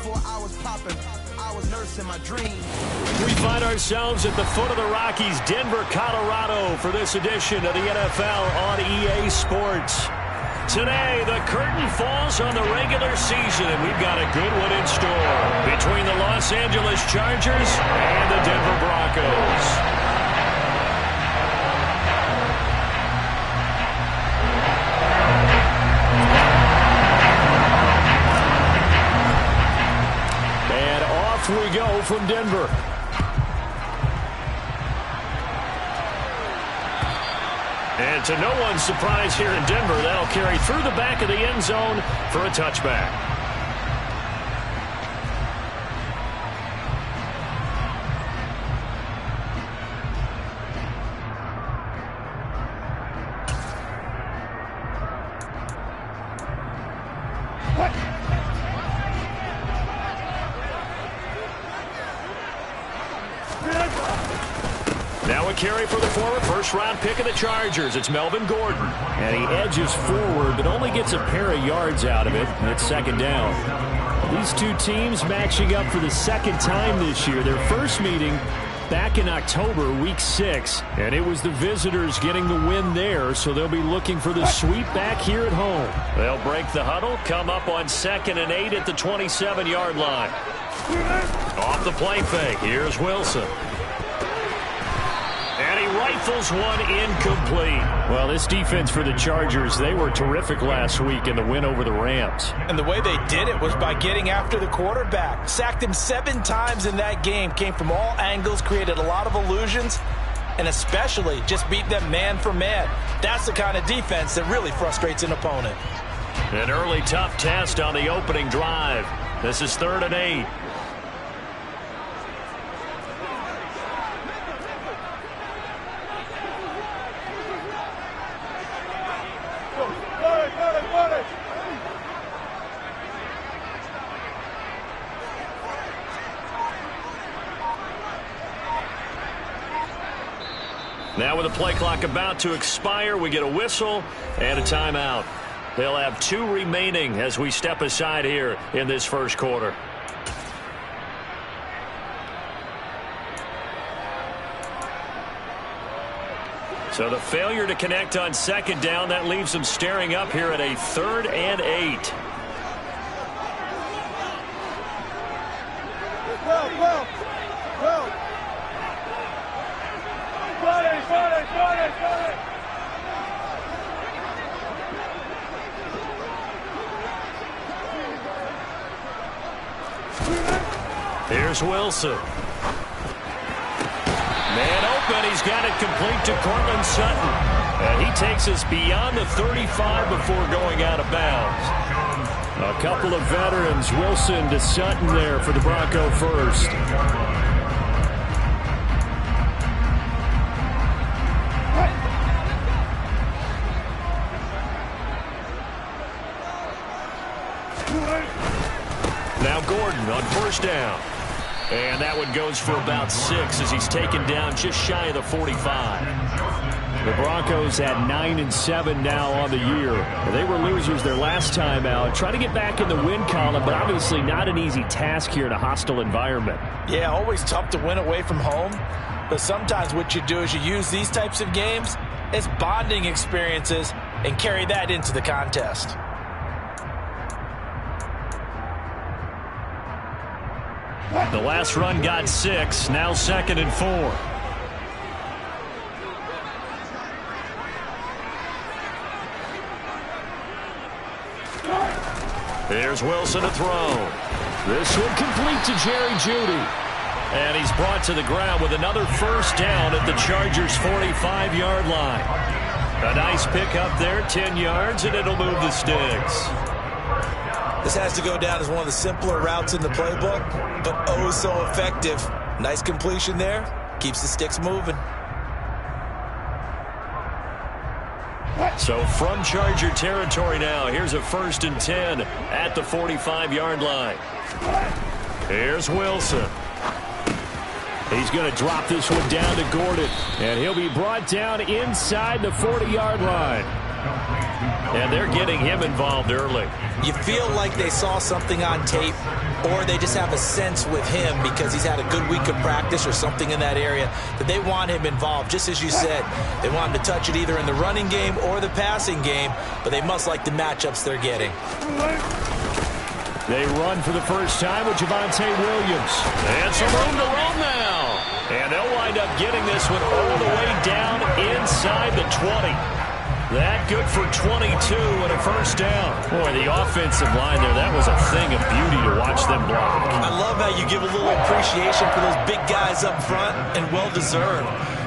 before I was popping. I was nursing my dream. We find ourselves at the foot of the Rockies, Denver, Colorado, for this edition of the NFL on EA Sports. Today, the curtain falls on the regular season, and we've got a good one in store between the Los Angeles Chargers and the Denver Broncos. We go from Denver. And to no one's surprise here in Denver, that'll carry through the back of the end zone for a touchback. Now a carry for the former first-round pick of the Chargers. It's Melvin Gordon. And he edges forward, but only gets a pair of yards out of it, and it's second down. These two teams matching up for the second time this year. Their first meeting back in October, Week 6, and it was the visitors getting the win there, so they'll be looking for the sweep back here at home. They'll break the huddle, come up on 2nd and 8 at the 27-yard line. Off the play fake, here's Wilson. And he rifles one incomplete. Well, this defense for the Chargers, they were terrific last week in the win over the Rams. And the way they did it was by getting after the quarterback. Sacked him 7 times in that game. Came from all angles, created a lot of illusions, and especially just beat them man for man. That's the kind of defense that really frustrates an opponent. An early tough test on the opening drive. This is 3rd and 8. Now with the play clock about to expire, we get a whistle and a timeout. They'll have 2 remaining as we step aside here in this first quarter. So the failure to connect on 2nd down, that leaves them staring up here at a 3rd and 8. Here's Wilson. Man open. He's got it complete to Courtland Sutton. And he takes us beyond the 35 before going out of bounds. A couple of veterans, Wilson to Sutton there for the Bronco first. Now Gordon on 1st down. And that one goes for about 6 as he's taken down just shy of the 45. The Broncos had 9 and 7 now on the year. They were losers their last time out. Trying to get back in the win column, but obviously not an easy task here in a hostile environment. Yeah, always tough to win away from home. But sometimes what you do is you use these types of games as bonding experiences and carry that into the contest. The last run got 6, now 2nd and 4. There's Wilson to throw. This one complete to Jerry Jeudy. And he's brought to the ground with another 1st down at the Chargers' 45-yard line. A nice pick up there, 10 yards, and it'll move the sticks. This has to go down as one of the simpler routes in the playbook, but oh so effective. Nice completion there. Keeps the sticks moving. So from Charger territory now, here's a 1st and 10 at the 45-yard line. Here's Wilson. He's going to drop this one down to Gordon, and he'll be brought down inside the 40-yard line. And they're getting him involved early. You feel like they saw something on tape, or they just have a sense with him because he's had a good week of practice or something in that area that they want him involved. Just as you said, they want him to touch it either in the running game or the passing game, but they must like the matchups they're getting. They run for the first time with Javonte Williams. And some room to run now. And they'll wind up getting this one all the way down inside the 20. That good for 22 and a first down. Boy, the offensive line there, that was a thing of beauty to watch them block. I love how you give a little appreciation for those big guys up front, and well-deserved.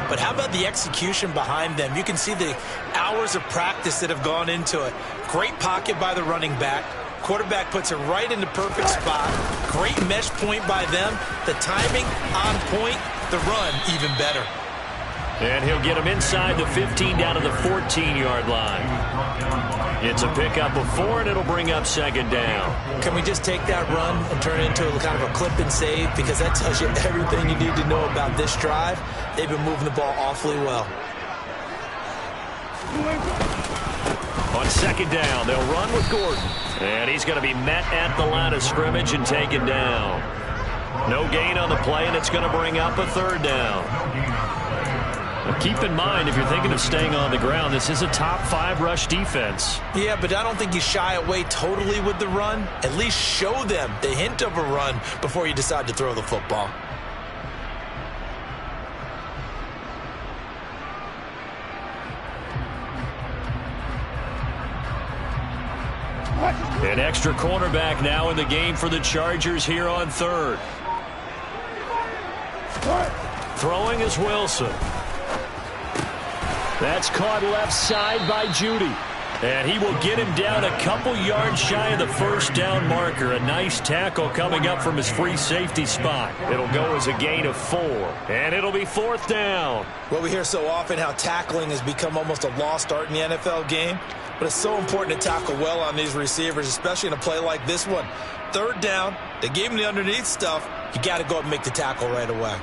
But how about the execution behind them? You can see the hours of practice that have gone into it. Great pocket by the running back. Quarterback puts it right in the perfect spot. Great mesh point by them. The timing on point. The run even better. And he'll get him inside the 15 down to the 14-yard line. It's a pickup of 4, and it'll bring up second down. Can we just take that run and turn it into a kind of a clip and save? Because that tells you everything you need to know about this drive. They've been moving the ball awfully well. On second down, they'll run with Gordon. And he's going to be met at the line of scrimmage and taken down. No gain on the play, and it's going to bring up a third down. Now keep in mind, if you're thinking of staying on the ground, this is a top 5 rush defense. Yeah, but I don't think you shy away totally with the run. At least show them the hint of a run before you decide to throw the football. An extra cornerback now in the game for the Chargers here on third. Throwing is Wilson. That's caught left side by Judy. And he will get him down a couple yards shy of the first down marker. A nice tackle coming up from his free safety spot. It'll go as a gain of 4. And it'll be fourth down. Well, we hear so often how tackling has become almost a lost art in the NFL game. But it's so important to tackle well on these receivers, especially in a play like this one. Third down, they gave him the underneath stuff. You got to go up and make the tackle right away.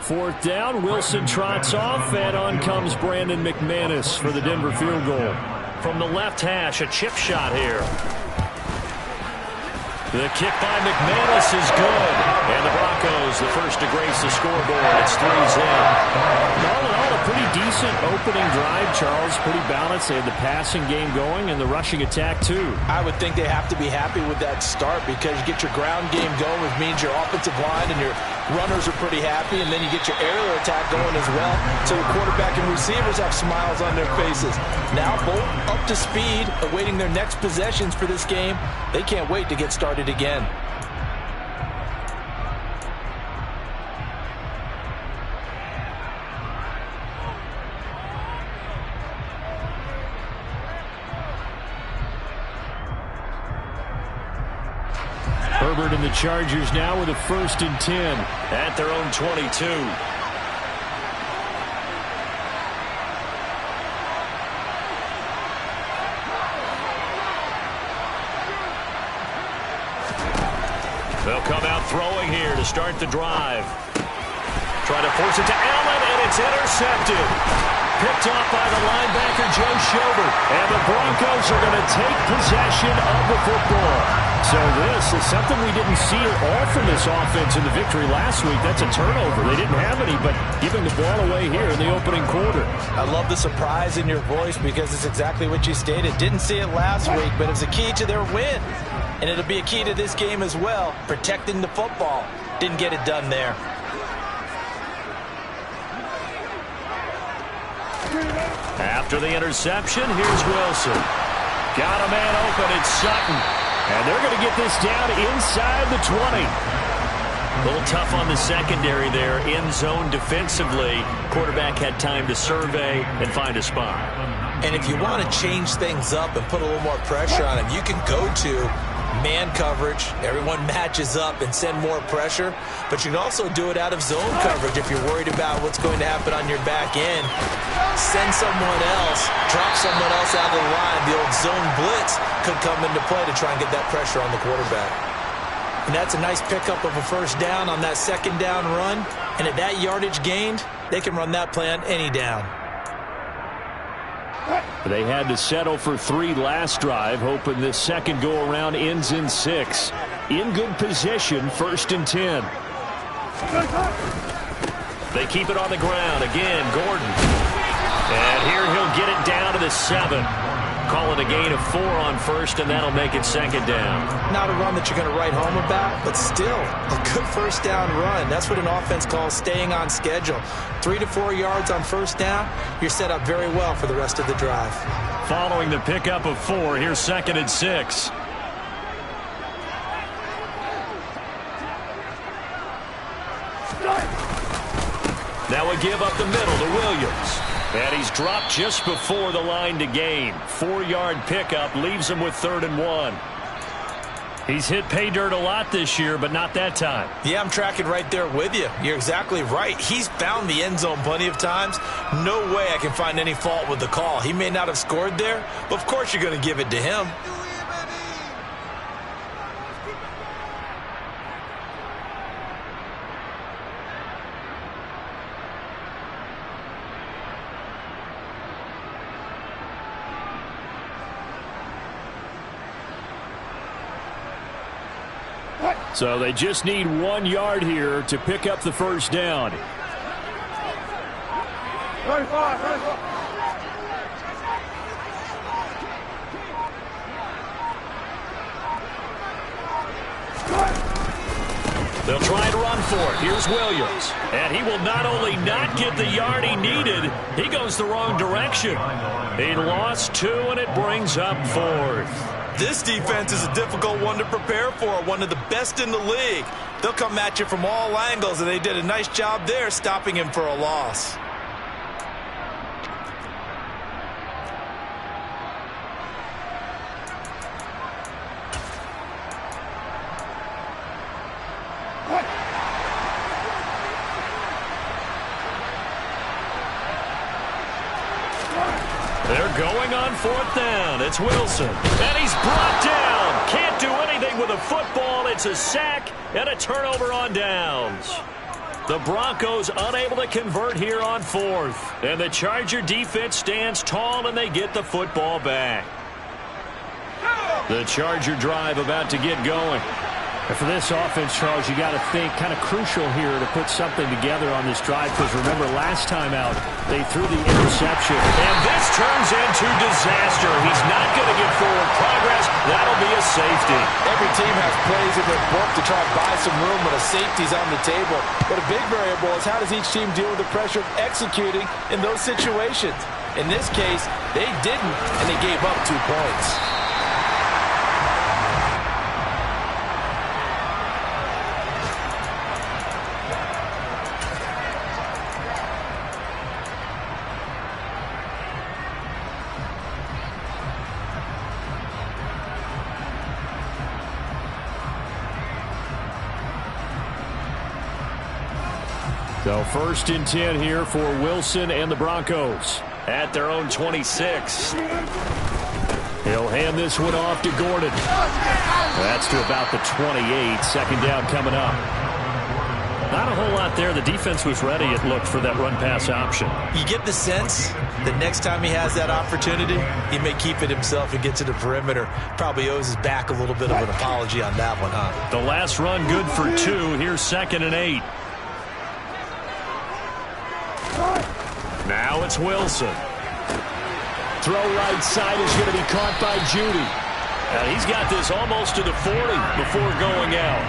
Fourth down, Wilson trots off, and on comes Brandon McManus for the Denver field goal. From the left hash, a chip shot here. The kick by McManus is good. And the Broncos, the first to grace the scoreboard. It's 3's in. All in all, a pretty decent opening drive, Charles. Pretty balanced. They had the passing game going and the rushing attack, too. I would think they have to be happy with that start because you get your ground game going, which means your offensive line and your runners are pretty happy, and then you get your aerial attack going as well. So the quarterback and receivers have smiles on their faces. Now both up to speed, awaiting their next possessions for this game. They can't wait to get started again. Herbert and the Chargers now with a 1st and 10 at their own 22. They'll come out throwing here to start the drive. Trying to force it to Allen, and it's intercepted. Picked off by the linebacker, Joe Schobert. And the Broncos are going to take possession of the football. So this is something we didn't see at all from this offense in the victory last week. That's a turnover. They didn't have any, but giving the ball away here in the opening quarter. I love the surprise in your voice because it's exactly what you stated. Didn't see it last week, but it's a key to their win. And it'll be a key to this game as well, protecting the football. Didn't get it done there. After the interception, here's Wilson. Got a man open, it's Sutton. And they're going to get this down inside the 20. A little tough on the secondary there, in zone defensively. Quarterback had time to survey and find a spot. And if you want to change things up and put a little more pressure on him, you can go to man coverage. Everyone matches up and send more pressure. But you can also do it out of zone coverage if you're worried about what's going to happen on your back end. Send someone else, drop someone else out of the line. The old zone blitz could come into play to try and get that pressure on the quarterback. And that's a nice pickup of a first down on that second down run. And at that yardage gained, they can run that play on any down. They had to settle for 3 last drive, hoping this second go-around ends in 6. In good position, 1st and 10. They keep it on the ground. Again, Gordon. And here he'll get it down to the 7. Call it a gain of 4 on 1st, and that'll make it 2nd down. Not a run that you're going to write home about, but still a good 1st down run. That's what an offense calls staying on schedule. 3 to 4 yards on 1st down, you're set up very well for the rest of the drive. Following the pickup of 4, here's 2nd and 6. Now a give up the middle to Williams. And he's dropped just before the line to gain. 4-yard pickup leaves him with 3rd and 1. He's hit pay dirt a lot this year, but not that time. Yeah, I'm tracking right there with you. You're exactly right. He's found the end zone plenty of times. No way I can find any fault with the call. He may not have scored there, but of course you're going to give it to him. So they just need 1 yard here to pick up the 1st down. They'll try and run for it. Here's Williams. And he will not only not get the yard he needed, he goes the wrong direction. He lost 2, and it brings up 4th. This defense is a difficult one to prepare for, one of the best in the league. They'll come at you from all angles, and they did a nice job there stopping him for a loss. They're going on 4th down. It's Wilson. And he's brought down. Can't do anything with a football. It's a sack and a turnover on downs. The Broncos unable to convert here on 4th. And the Charger defense stands tall, and they get the football back. The Charger drive about to get going. And for this offense, Charles, you got to think kind of crucial here to put something together on this drive, because remember last time out they threw the interception. And this turns into disaster. He's not going to get forward progress. That'll be a safety. Every team has plays in their book to try to buy some room when a safety's on the table. But a big variable is how does each team deal with the pressure of executing in those situations. In this case, they didn't, and they gave up 2 points. So 1st and 10 here for Wilson and the Broncos at their own 26. He'll hand this one off to Gordon. That's to about the 28. 2nd down coming up. Not a whole lot there. The defense was ready, it looked, for that run-pass option. You get the sense that next time he has that opportunity, he may keep it himself and get to the perimeter. Probably owes his back a little bit of an apology on that one, huh? The last run good for 2. Here's 2nd and 8. Now it's Wilson. Throw right side is going to be caught by Judy. And he's got this almost to the 40 before going out.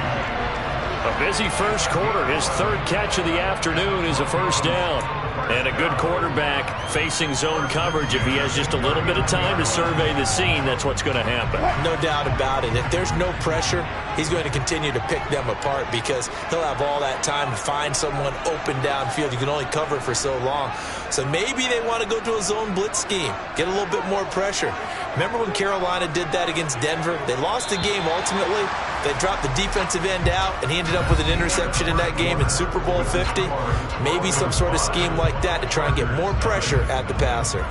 A busy first quarter. His 3rd catch of the afternoon is a 1st down. And a good quarterback facing zone coverage. If he has just a little bit of time to survey the scene, that's what's going to happen. No doubt about it. If there's no pressure, he's going to continue to pick them apart because he'll have all that time to find someone open downfield. You can only cover for so long. So maybe they want to go to a zone blitz scheme, get a little bit more pressure. Remember when Carolina did that against Denver? They lost the game ultimately. They dropped the defensive end out, and he ended up with an interception in that game in Super Bowl 50. Maybe some sort of scheme like that to try and get more pressure at the passer.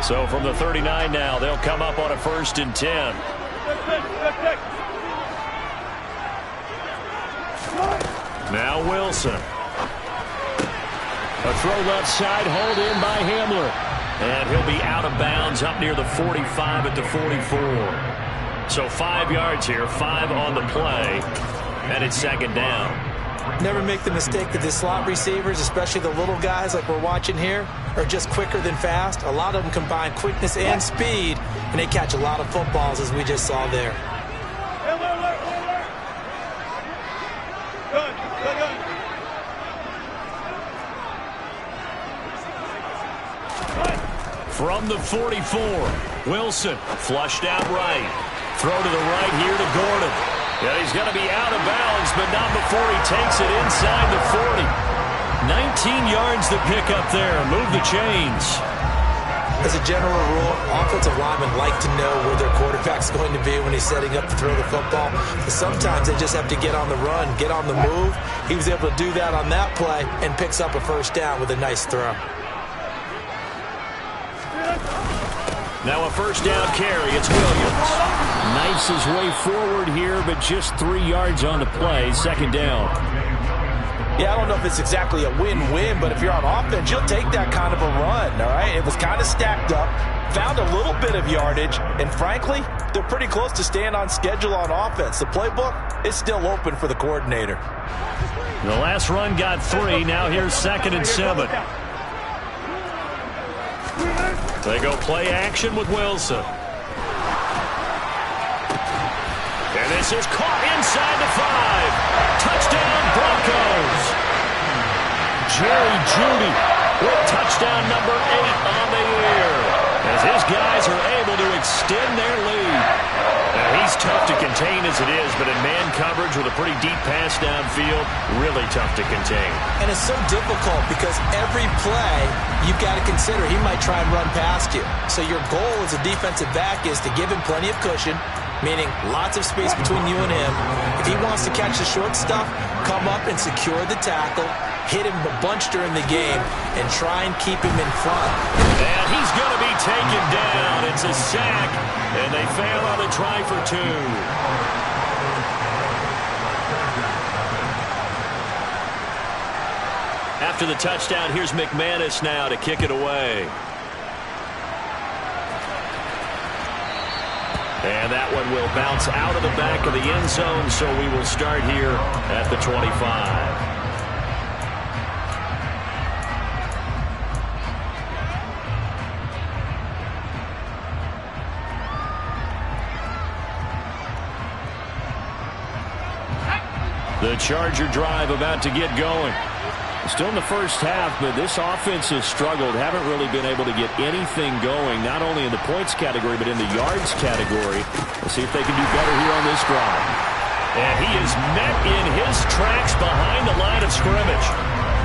So from the 39 now, they'll come up on a 1st and 10. Now Wilson. A throw left side, hauled in by Hamler. And he'll be out of bounds up near the 45 at the 44. So 5 yards here, 5 on the play, and it's 2nd down. Never make the mistake that the slot receivers, especially the little guys like we're watching here, are just quicker than fast. A lot of them combine quickness and speed, and they catch a lot of footballs, as we just saw there. From the 44, Wilson flushed out right. Throw to the right here to Gordon. Yeah, he's going to be out of bounds, but not before he takes it inside the 40. 19 yards to pick up there. Move the chains. As a general rule, offensive linemen like to know where their quarterback's going to be when he's setting up to throw the football. But sometimes they just have to get on the run, get on the move. He was able to do that on that play and picks up a 1st down with a nice throw. Now a 1st down carry. It's Williams. Knifes his way forward here, but just 3 yards on the play. 2nd down. Yeah, I don't know if it's exactly a win-win, but if you're on offense, you'll take that kind of a run, all right? It was kind of stacked up, found a little bit of yardage, and frankly, they're pretty close to staying on schedule on offense. The playbook is still open for the coordinator. The last run got 3. Now here's 2nd and 7. They go play action with Wilson. And this is caught inside the 5. Touchdown, Broncos. Jerry Jeudy with touchdown number 8 on the year, as his guys are able to extend their lead. Now, he's tough to contain as it is, but in man coverage with a pretty deep pass downfield, really tough to contain. And it's so difficult because every play you've got to consider he might try and run past you. So your goal as a defensive back is to give him plenty of cushion, meaning lots of space between you and him. If he wants to catch the short stuff, come up and secure the tackle, hit him a bunch during the game, and try and keep him in front. And he's going to be taken down. It's a sack, and they fail on the try for 2. After the touchdown, here's McManus now to kick it away. And that one will bounce out of the back of the end zone, so we will start here at the 25. The Charger drive about to get going. Still in the first half, but this offense has struggled. Haven't really been able to get anything going, not only in the points category, but in the yards category. Let's see if they can do better here on this drive. And he is met in his tracks behind the line of scrimmage.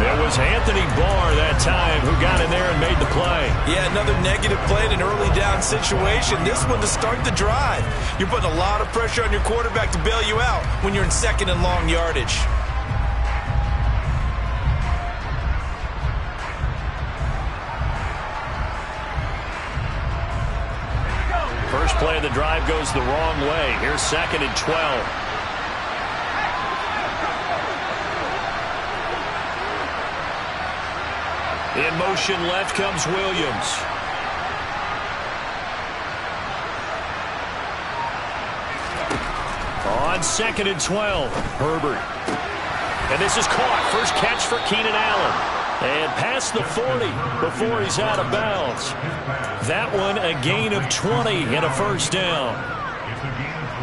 It was Anthony Barr that time who got in there and made the play. Yeah, another negative play in an early down situation. This one to start the drive. You're putting a lot of pressure on your quarterback to bail you out when you're in 2nd and long yardage. First play of the drive goes the wrong way. Here's 2nd and 12. In motion left comes Williams. On 2nd and 12, Herbert. And this is caught. First catch for Keenan Allen. And past the 40 before he's out of bounds. That one a gain of 20 and a 1st down.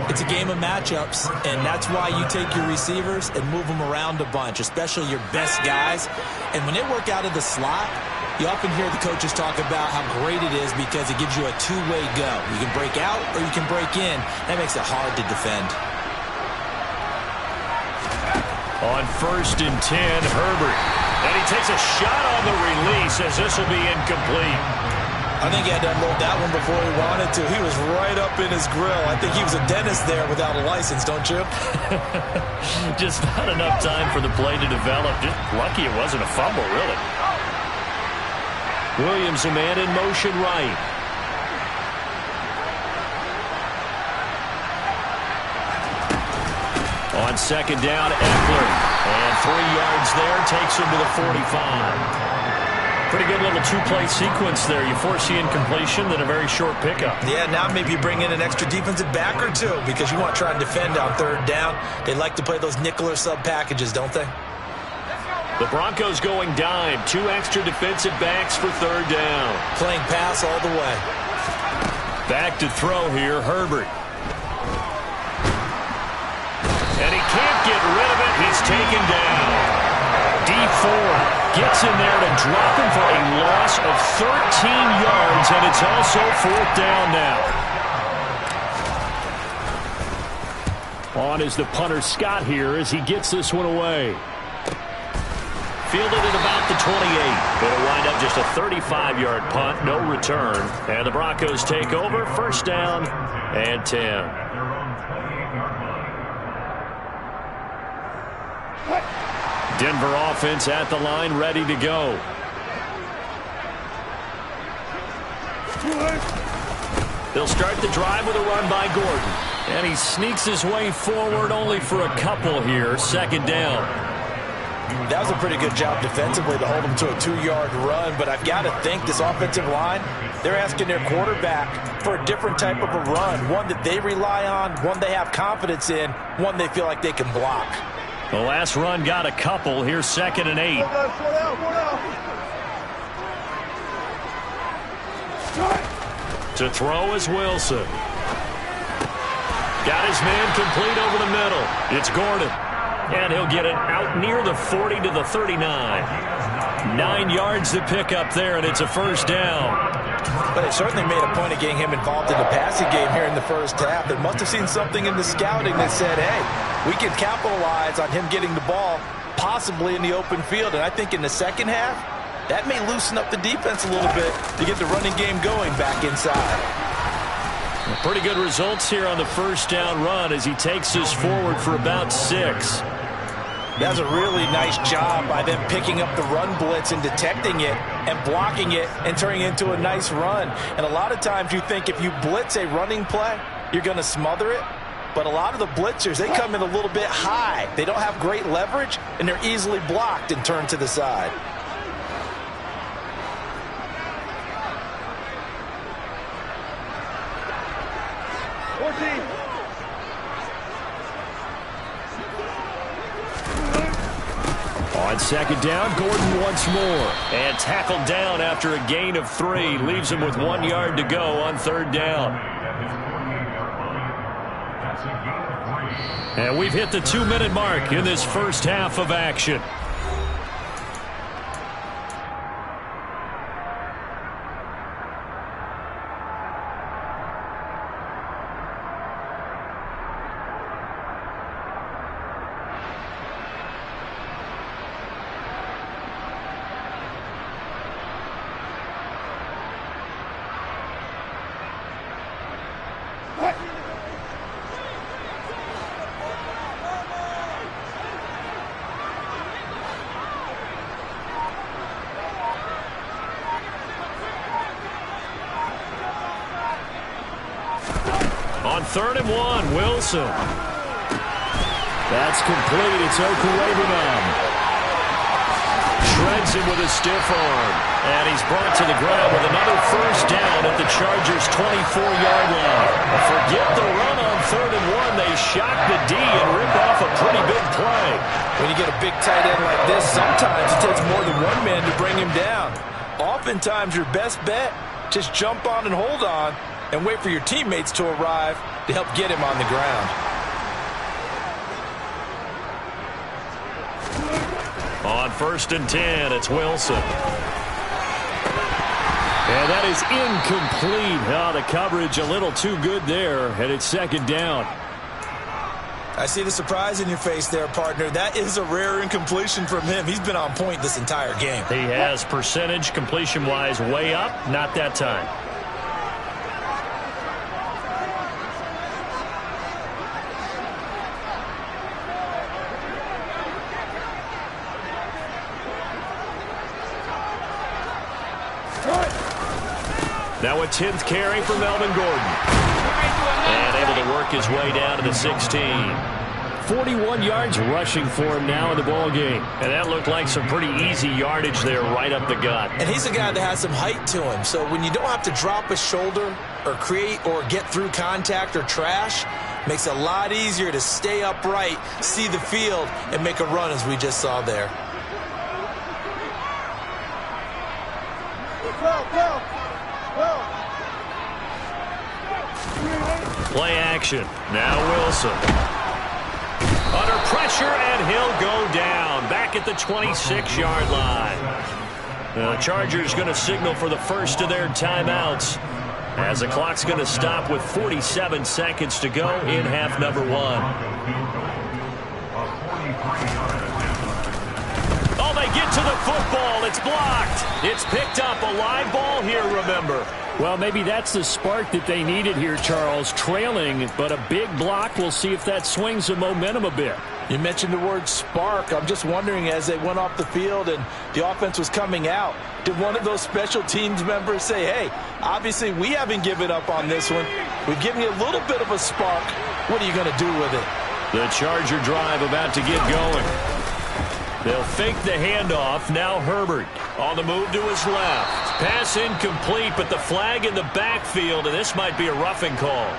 It's a game of matchups, and that's why you take your receivers and move them around a bunch, especially your best guys. And when they work out of the slot, you often hear the coaches talk about how great it is because it gives you a two-way go. You can break out or you can break in. That makes it hard to defend. On 1st and 10, Herbert. And he takes a shot on the release as this will be incomplete. I think he had to unload that one before he wanted to. He was right up in his grill. I think he was a dentist there without a license, don't you? Just not enough time for the play to develop. Just lucky it wasn't a fumble, really. Williams, a man in motion right. On second down, Eckler. And 3 yards there, takes him to the 45. Pretty good little two-play sequence there. You force the incompletion, then a very short pickup. Yeah, now maybe you bring in an extra defensive back or two because you want to try and defend on third down. They like to play those nickel or sub packages, don't they? The Broncos going dime. 2 extra defensive backs for third down. Playing pass all the way. Back to throw here, Herbert. And he can't get rid of it. He's taken down. D4 gets in there to drop him for a loss of 13 yards, and it's also fourth down now. On is the punter Scott here as he gets this one away. Fielded at about the 28. It'll wind up just a 35-yard punt, no return. And the Broncos take over, first down and 10. Denver offense at the line, ready to go. They'll start the drive with a run by Gordon. And he sneaks his way forward only for a couple here. Second down. That was a pretty good job defensively to hold him to a 2-yard run, but I've got to think this offensive line, they're asking their quarterback for a different type of a run, one that they rely on, one they have confidence in, one they feel like they can block. The last run got a couple. Here's second and 8. To throw is Wilson. Got his man complete over the middle. It's Gordon. And he'll get it out near the 40 to the 39. 9 yards to pick up there, and it's a first down. But they certainly made a point of getting him involved in the passing game here in the first half. They must have seen something in the scouting that said, hey, we can capitalize on him getting the ball possibly in the open field. And I think in the second half, that may loosen up the defense a little bit to get the running game going back inside. Pretty good results here on the first down run as he takes us forward for about 6. That's a really nice job by them picking up the run blitz and detecting it and blocking it and turning it into a nice run. And a lot of times you think if you blitz a running play, you're going to smother it. But a lot of the blitzers, they come in a little bit high. They don't have great leverage, and they're easily blocked and turned to the side. On second down, Gordon once more. And tackled down after a gain of 3. Leaves him with 1 yard to go on third down. And we've hit the 2-minute mark in this first half of action. On 3rd and 1, Wilson. That's complete. It's Okuwebunam. Shreds him with a stiff arm. And he's brought to the ground with another first down at the Chargers' 24-yard line. Forget the run on 3rd and 1. They shock the D and rip off a pretty big play. When you get a big tight end like this, sometimes it takes more than one man to bring him down. Oftentimes, your best bet, just jump on and hold on and wait for your teammates to arrive to help get him on the ground. On 1st and 10, it's Wilson. And that is incomplete. The coverage a little too good there, and it's second down. I see the surprise in your face there, partner. That is a rare incompletion from him. He's been on point this entire game. He has percentage completion-wise way up, not that time. Now a 10th carry for Melvin Gordon. And able to work his way down to the 16. 41 yards rushing for him now in the ball game. And that looked like some pretty easy yardage there right up the gut. And he's a guy that has some height to him. So when you don't have to drop a shoulder or create or get through contact or trash, makes it a lot easier to stay upright, see the field, and make a run as we just saw there. Play action. Now Wilson. Under pressure, and he'll go down. Back at the 26-yard line. The Chargers going to signal for the first of their timeouts, as the clock's going to stop with 47 seconds to go in half number one. Oh, they get to the football. It's blocked. It's picked up. A live ball here, remember. Well, maybe that's the spark that they needed here, Charles. Trailing, but a big block. We'll see if that swings the momentum a bit. You mentioned the word spark. I'm just wondering, as they went off the field and the offense was coming out, did one of those special teams members say, hey, obviously we haven't given up on this one. We've given you a little bit of a spark. What are you going to do with it? The Charger drive about to get going. They'll fake the handoff. Now Herbert on the move to his left. Pass incomplete, but the flag in the backfield, and this might be a roughing call.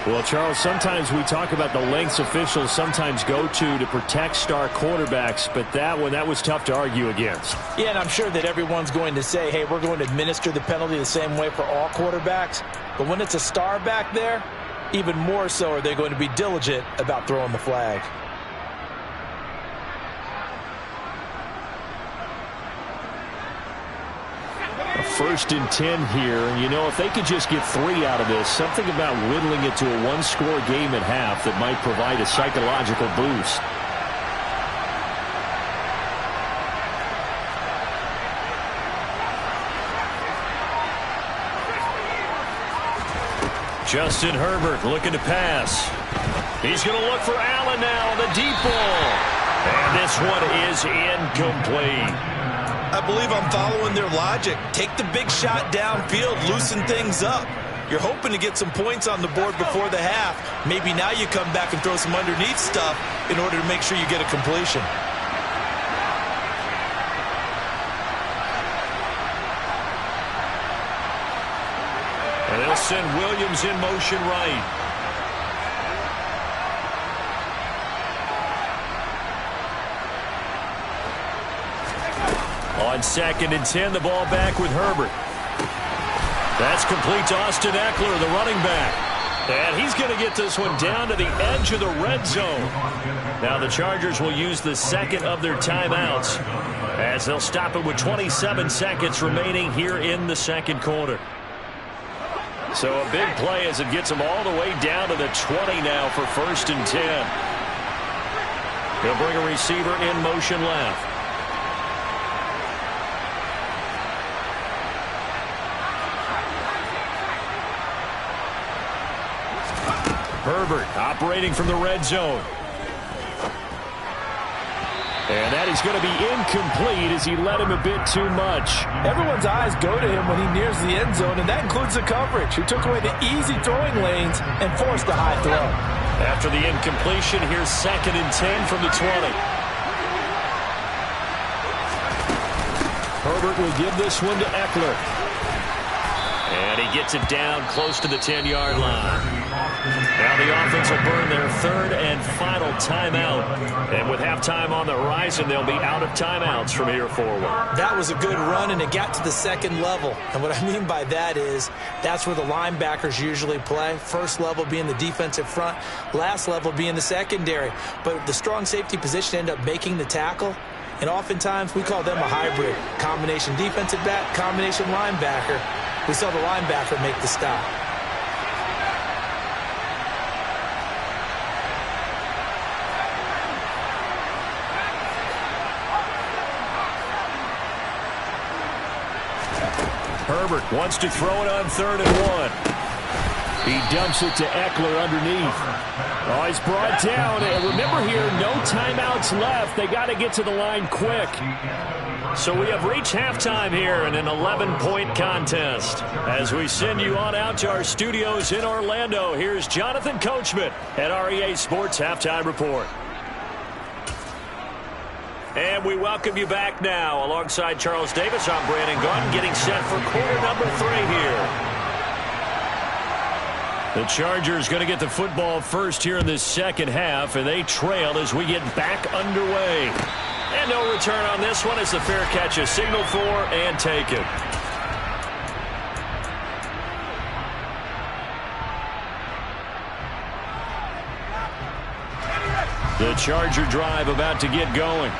Well, Charles, sometimes we talk about the lengths officials sometimes go to protect star quarterbacks, but that was tough to argue against. Yeah, and I'm sure that everyone's going to say, hey, we're going to administer the penalty the same way for all quarterbacks. But when it's a star back there, even more so are they going to be diligent about throwing the flag. First and 10 here, and you know, if they could just get 3 out of this, something about whittling it to a one-score game at half that might provide a psychological boost. Justin Herbert looking to pass. He's going to look for Allen now on the deep ball. And this one is incomplete. I believe I'm following their logic. Take the big shot downfield, loosen things up. You're hoping to get some points on the board before the half. Maybe now you come back and throw some underneath stuff in order to make sure you get a completion. And they'll send Williams in motion right. On 2nd and 10, the ball back with Herbert. That's complete to Austin Eckler, the running back. And he's going to get this one down to the edge of the red zone. Now the Chargers will use the second of their timeouts, as they'll stop it with 27 seconds remaining here in the second quarter. So a big play as it gets them all the way down to the 20 now for 1st and 10. They'll bring a receiver in motion left. Herbert operating from the red zone. And that is going to be incomplete as he led him a bit too much. Everyone's eyes go to him when he nears the end zone, and that includes the coverage. He took away the easy throwing lanes and forced a high throw. After the incompletion, here's 2nd and 10 from the 20. Herbert will give this one to Eckler. And he gets it down close to the 10-yard line. Now the offense will burn their 3rd and final timeout. And with halftime on the horizon, they'll be out of timeouts from here forward. That was a good run, and it got to the 2nd level. And what I mean by that is that's where the linebackers usually play. First level being the defensive front, last level being the secondary. But the strong safety position ended up making the tackle. And oftentimes we call them a hybrid. Combination defensive back, combination linebacker. We saw the linebacker make the stop. Herbert wants to throw it on 3rd and 1. He dumps it to Eckler underneath. Oh, he's brought down. And remember here, no timeouts left. They got to get to the line quick. So we have reached halftime here in an 11-point contest. As we send you on out to our studios in Orlando, here's Jonathan Coachman at REA Sports Halftime Report. And we welcome you back now. Alongside Charles Davis, I'm Brandon Gaudin, getting set for quarter number 3 here. The Chargers going to get the football first here in this second half, and they trail as we get back underway. And no return on this one as the fair catch is signaled for and taken. The Charger drive about to get going.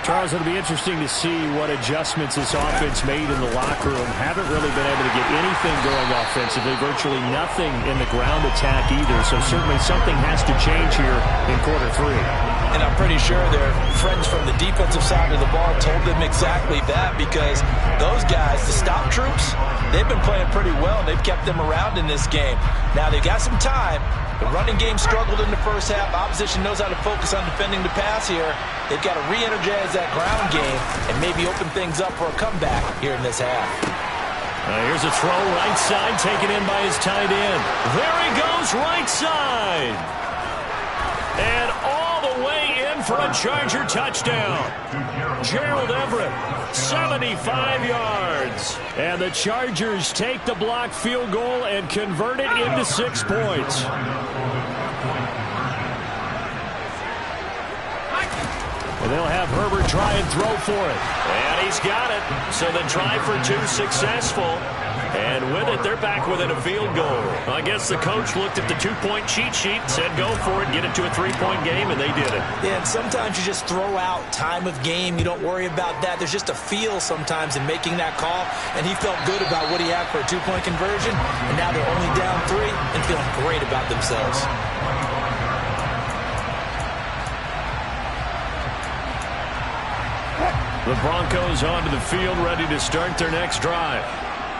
Charles, it'll be interesting to see what adjustments this offense made in the locker room. Haven't really been able to get anything going offensively, virtually nothing in the ground attack either. So certainly something has to change here in quarter 3. And I'm pretty sure their friends from the defensive side of the ball told them exactly that, because those guys, the stop troops, they've been playing pretty well. They've kept them around in this game. Now they've got some time. The running game struggled in the first half. Opposition knows how to focus on defending the pass here. They've got to re-energize that ground game and maybe open things up for a comeback here in this half. Here's a throw right side taken in by his tight end. There he goes right side. And all the way in for a Charger touchdown. Gerald Everett, 75 yards. And the Chargers take the blocked field goal and convert it into 6 points. And they'll have Herbert try and throw for it. And he's got it. So the try for 2 successful. And with it, they're back within a field goal. I guess the coach looked at the 2-point cheat sheet, said go for it, get it to a 3-point game, and they did it. Yeah, and sometimes you just throw out time of game. You don't worry about that. There's just a feel sometimes in making that call, and he felt good about what he had for a 2-point conversion, and now they're only down 3 and feeling great about themselves. The Broncos onto the field, ready to start their next drive.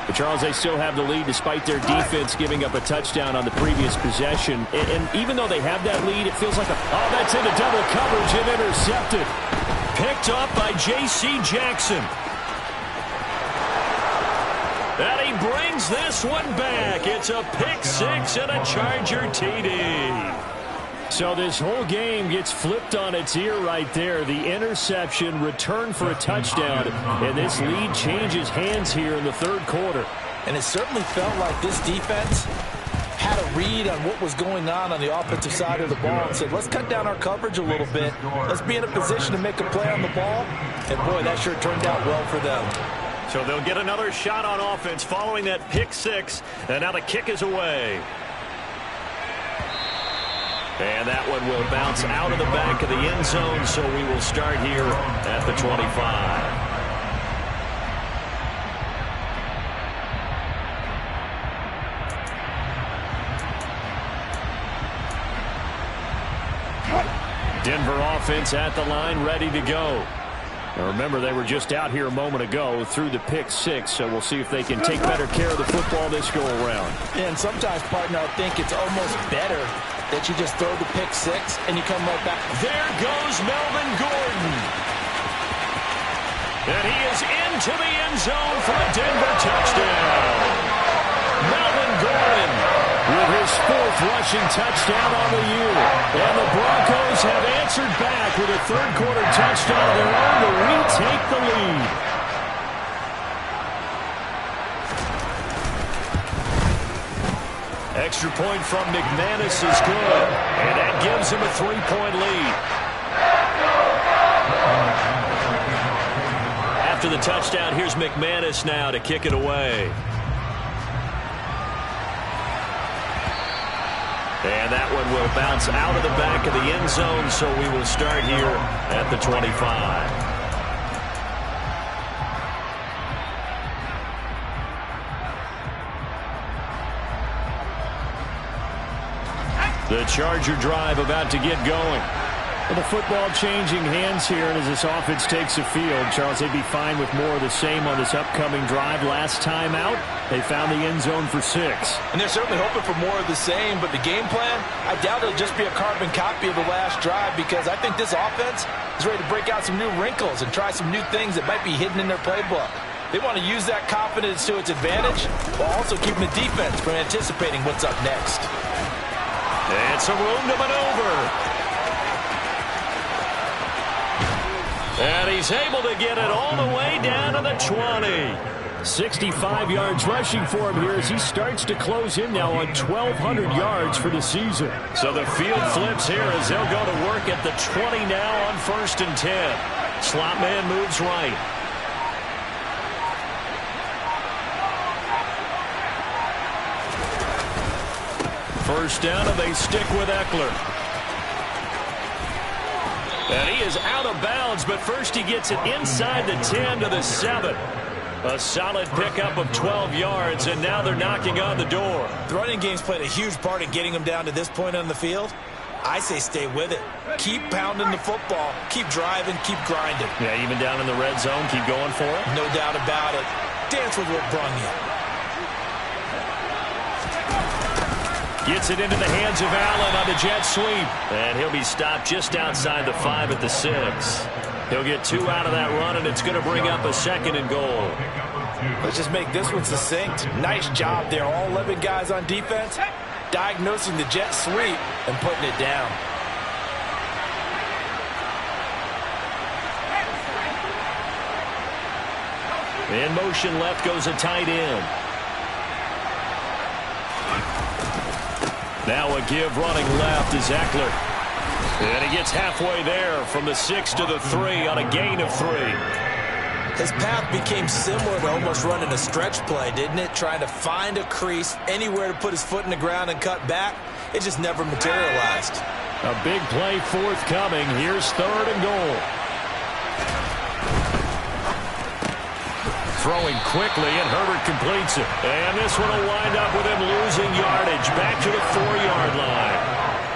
But Charles, they still have the lead despite their defense giving up a touchdown on the previous possession. And even though they have that lead, it feels like that's into double coverage and intercepted. Picked up by J.C. Jackson. And he brings this one back. It's a pick 6 and a Charger TD. So this whole game gets flipped on its ear right there. The interception, return for a touchdown, and this lead changes hands here in the third quarter. And it certainly felt like this defense had a read on what was going on the offensive side of the ball and said, let's cut down our coverage a little bit. Let's be in a position to make a play on the ball. And, boy, that sure turned out well for them. So they'll get another shot on offense following that pick 6, and now the kick is away. And that one will bounce out of the back of the end zone, so we will start here at the 25. Denver offense at the line, ready to go. Now remember, they were just out here a moment ago through the pick 6, so we'll see if they can take better care of the football this go-around. And sometimes, partner, I think it's almost better that you just throw the pick 6 and you come right back. There goes Melvin Gordon. And he is into the end zone for a Denver touchdown. Melvin Gordon with his 4th rushing touchdown on the year. And the Broncos have answered back with a third-quarter touchdown of their own to retake the lead. Extra point from McManus is good, and that gives him a 3-point lead. After the touchdown, here's McManus now to kick it away. And that one will bounce out of the back of the end zone, so we will start here at the 25. The Charger drive about to get going. Well, the football changing hands here, and as this offense takes the field, Charles, they'd be fine with more of the same on this upcoming drive. Last time out, they found the end zone for 6. And they're certainly hoping for more of the same, but the game plan, I doubt it'll just be a carbon copy of the last drive, because I think this offense is ready to break out some new wrinkles and try some new things that might be hidden in their playbook. They want to use that confidence to its advantage while also keeping the defense from anticipating what's up next. It's a room to maneuver. And he's able to get it all the way down to the 20. 65 yards rushing for him here as he starts to close in now on 1,200 yards for the season. So the field flips here as they'll go to work at the 20 now on 1st and 10. Slot man moves right. First down, and they stick with Eckler. And he is out of bounds, but first he gets it inside the 10 to the 7. A solid pickup of 12 yards, and now they're knocking on the door. The running game's played a huge part in getting them down to this point on the field. I say stay with it. Keep pounding the football. Keep driving. Keep grinding. Yeah, even down in the red zone, keep going for it. No doubt about it. Dance with what brung you. Gets it into the hands of Allen on the jet sweep. And he'll be stopped just outside the 5 at the 6. He'll get 2 out of that run, and it's going to bring up a 2nd and goal. Let's just make this one succinct. Nice job there. All 11 guys on defense diagnosing the jet sweep and putting it down. In motion left goes a tight end. Now a give running left is Eckler. And he gets halfway there from the 6 to the 3 on a gain of 3. His path became similar to almost running a stretch play, didn't it? Trying to find a crease, anywhere to put his foot in the ground and cut back. It just never materialized. A big play forthcoming. Here's 3rd and goal. Throwing quickly, and Herbert completes it. And this one will wind up with him losing yardage back to the 4-yard line.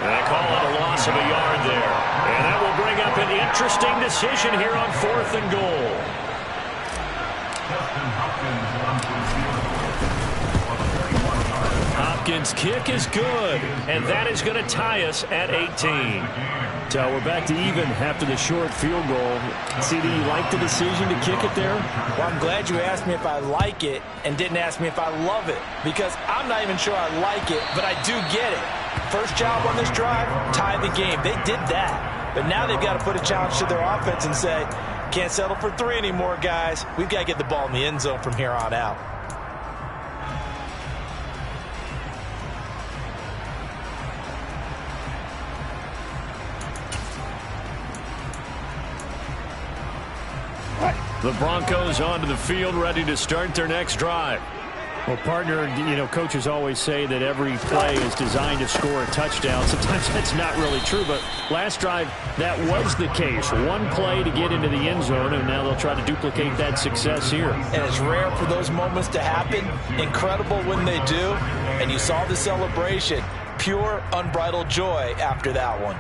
And they call it a loss of a yard there. And that will bring up an interesting decision here on 4th and goal. Hopkins' kick is good, and that is going to tie us at 18. So we're back to even after the short field goal. CD, you like the decision to kick it there? Well, I'm glad you asked me if I like it and didn't ask me if I love it, because I'm not even sure I like it, but I do get it. First job on this drive, tie the game. They did that, but now they've got to put a challenge to their offense and say, can't settle for 3 anymore, guys. We've got to get the ball in the end zone from here on out. The Broncos onto the field, ready to start their next drive. Well, partner, you know, coaches always say that every play is designed to score a touchdown. Sometimes that's not really true, but last drive, that was the case. One play to get into the end zone, and now they'll try to duplicate that success here. And it's rare for those moments to happen. Incredible when they do. And you saw the celebration. Pure, unbridled joy after that one.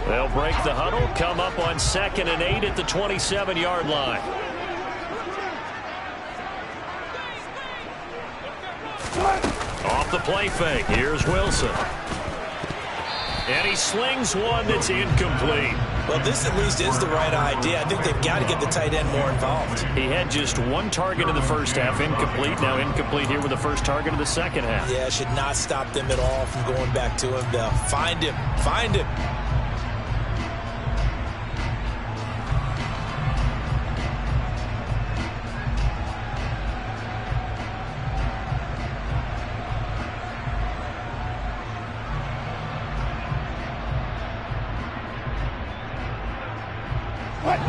They'll break the huddle, come up on 2nd and 8 at the 27-yard line. Off the play fake, here's Wilson. And he slings one that's incomplete. Well, this at least is the right idea. I think they've got to get the tight end more involved. He had just 1 target in the first half, incomplete. Now incomplete here with the first target of the second half. Yeah, should not stop them at all from going back to him. They'll find him. Find him.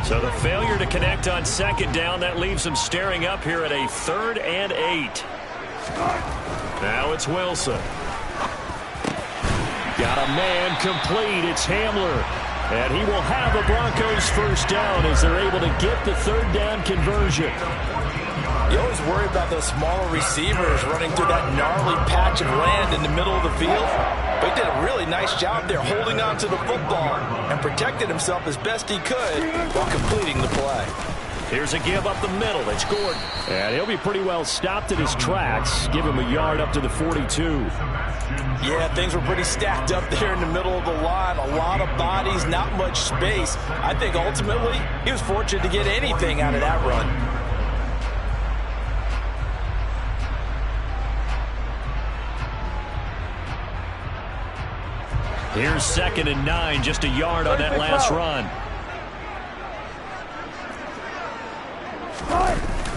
So the failure to connect on 2nd down, that leaves them staring up here at a 3rd and 8. Now it's Wilson. Got a man complete. It's Hamler. And he will have a Broncos first down as they're able to get the third down conversion. You always worry about those smaller receivers running through that gnarly patch of land in the middle of the field. But he did a really nice job there holding on to the football and protected himself as best he could while completing the play. Here's a give up the middle. It's Gordon. And he'll be pretty well stopped in his tracks. Give him a yard up to the 42. Yeah, things were pretty stacked up there in the middle of the line. A lot of bodies, not much space. I think ultimately he was fortunate to get anything out of that run. Here's 2nd and 9, just a yard on that last run.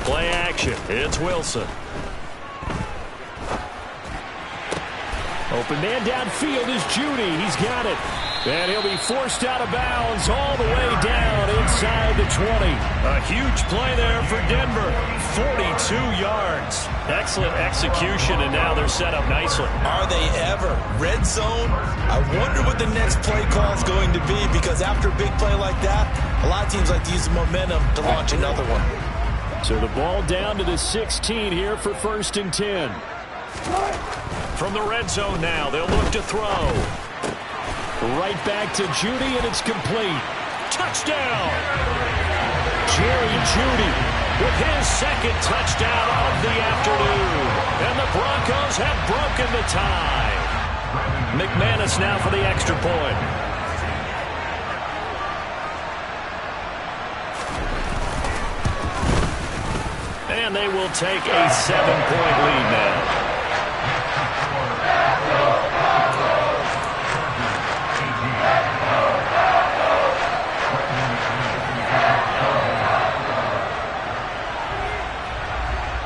Play action. It's Wilson. Open man downfield is Judy. He's got it. And he'll be forced out of bounds all the way down inside the 20. A huge play there for Denver. 42 yards. Excellent execution, and now they're set up nicely. Are they ever? Red zone? I wonder what the next play call is going to be, because after a big play like that, a lot of teams like to use the momentum to launch another one. So the ball down to the 16 here for 1st and 10. From the red zone now, they'll look to throw. Right back to Judy, and it's complete. Touchdown! Jerry Judy with his 2nd touchdown of the afternoon. And the Broncos have broken the tie. McManus now for the extra point. And they will take a 7-point lead now.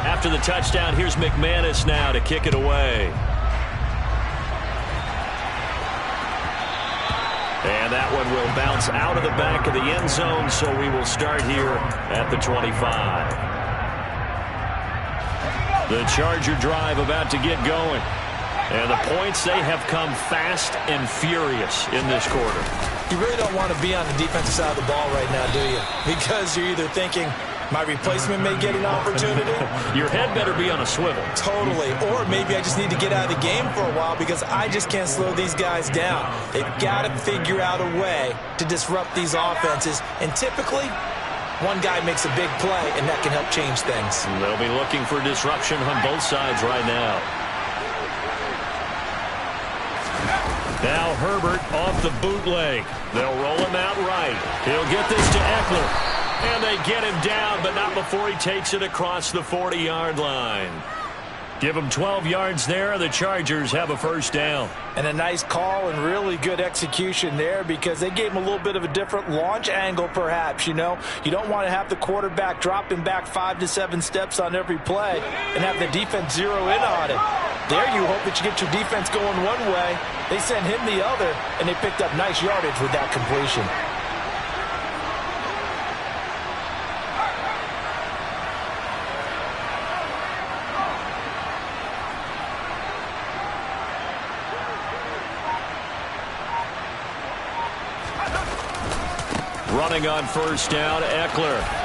After the touchdown, here's McManus now to kick it away. And that one will bounce out of the back of the end zone, so we will start here at the 25. The Charger drive about to get going. And the points, they have come fast and furious in this quarter. You really don't want to be on the defensive side of the ball right now, do you? Because you're either thinking, my replacement may get an opportunity. Your head better be on a swivel. Totally. Or maybe I just need to get out of the game for a while because I just can't slow these guys down. They've got to figure out a way to disrupt these offenses. And typically, one guy makes a big play, and that can help change things. They'll be looking for disruption on both sides right now. Now Herbert off the bootleg. They'll roll him out right. He'll get this to Eckler. And they get him down, but not before he takes it across the 40-yard line. Give him 12 yards there. The Chargers have a first down. And a nice call and really good execution there because they gave him a little bit of a different launch angle perhaps, you know. You don't want to have the quarterback dropping back 5 to 7 steps on every play and have the defense zero in on it. There you hope that you get your defense going one way. They sent him the other, and they picked up nice yardage with that completion. Running on first down, Eckler.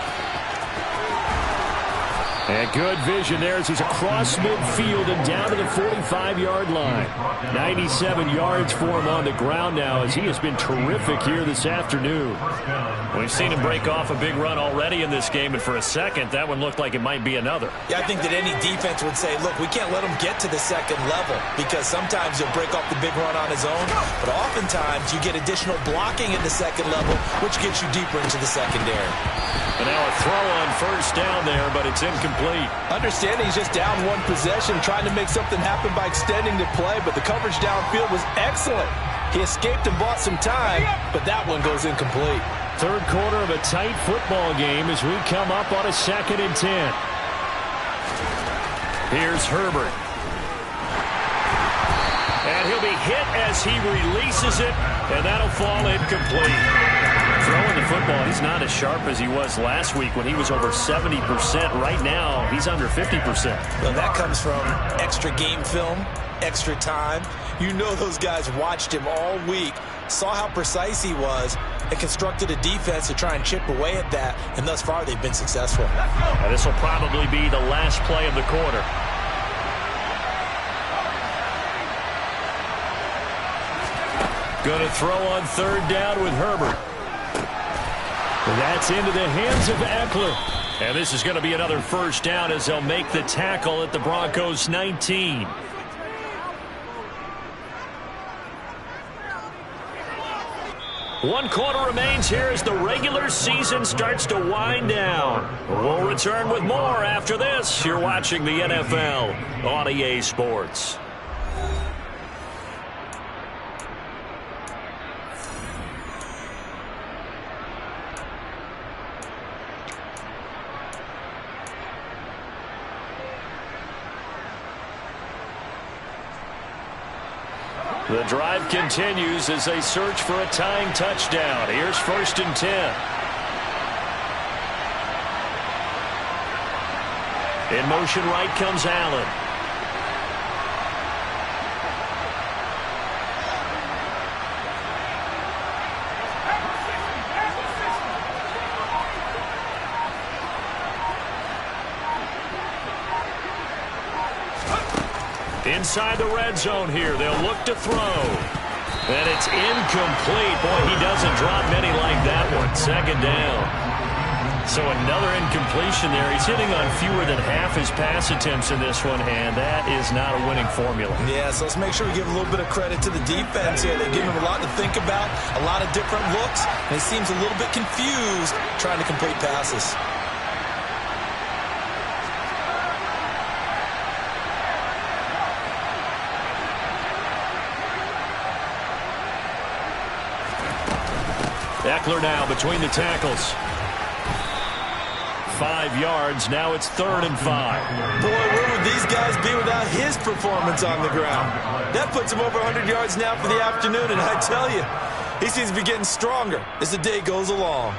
And good vision there as he's across midfield and down to the 45-yard line. 97 yards for him on the ground now as he has been terrific here this afternoon. We've seen him break off a big run already in this game, and for a second, that one looked like it might be another. Yeah, I think that any defense would say, look, we can't let him get to the second level because sometimes he'll break off the big run on his own, but oftentimes you get additional blocking at the second level, which gets you deeper into the secondary. And now a throw on first down there, but it's incomplete. Understanding he's just down one possession, trying to make something happen by extending the play, but the coverage downfield was excellent. He escaped and bought some time, but that one goes incomplete. Third quarter of a tight football game as we come up on a 2nd and 10. Here's Herbert. And he'll be hit as he releases it, and that'll fall incomplete. Throwing the football, he's not as sharp as he was last week when he was over 70%. Right now, he's under 50%. Well, that comes from extra game film, extra time. You know those guys watched him all week, saw how precise he was, and constructed a defense to try and chip away at that, and thus far they've been successful. And this will probably be the last play of the quarter. Going to throw on third down with Herbert. That's into the hands of Eckler. And this is going to be another first down as they'll make the tackle at the Broncos 19. One quarter remains here as the regular season starts to wind down. We'll return with more after this. You're watching the NFL on EA Sports. The drive continues as they search for a tying touchdown. Here's 1st and 10. In motion right comes Allen. Inside the red zone here. They'll look to throw. And it's incomplete. Boy, he doesn't drop many like that one. 2nd down. So another incompletion there. He's hitting on fewer than half his pass attempts in this one, and that is not a winning formula. Yeah, so let's make sure we give a little bit of credit to the defense here. They're giving him a lot to think about, a lot of different looks, and he seems a little bit confused trying to complete passes. Eckler now between the tackles. 5 yards. Now it's 3rd and 5. Boy, where would these guys be without his performance on the ground? That puts him over 100 yards now for the afternoon, and I tell you, he seems to be getting stronger as the day goes along.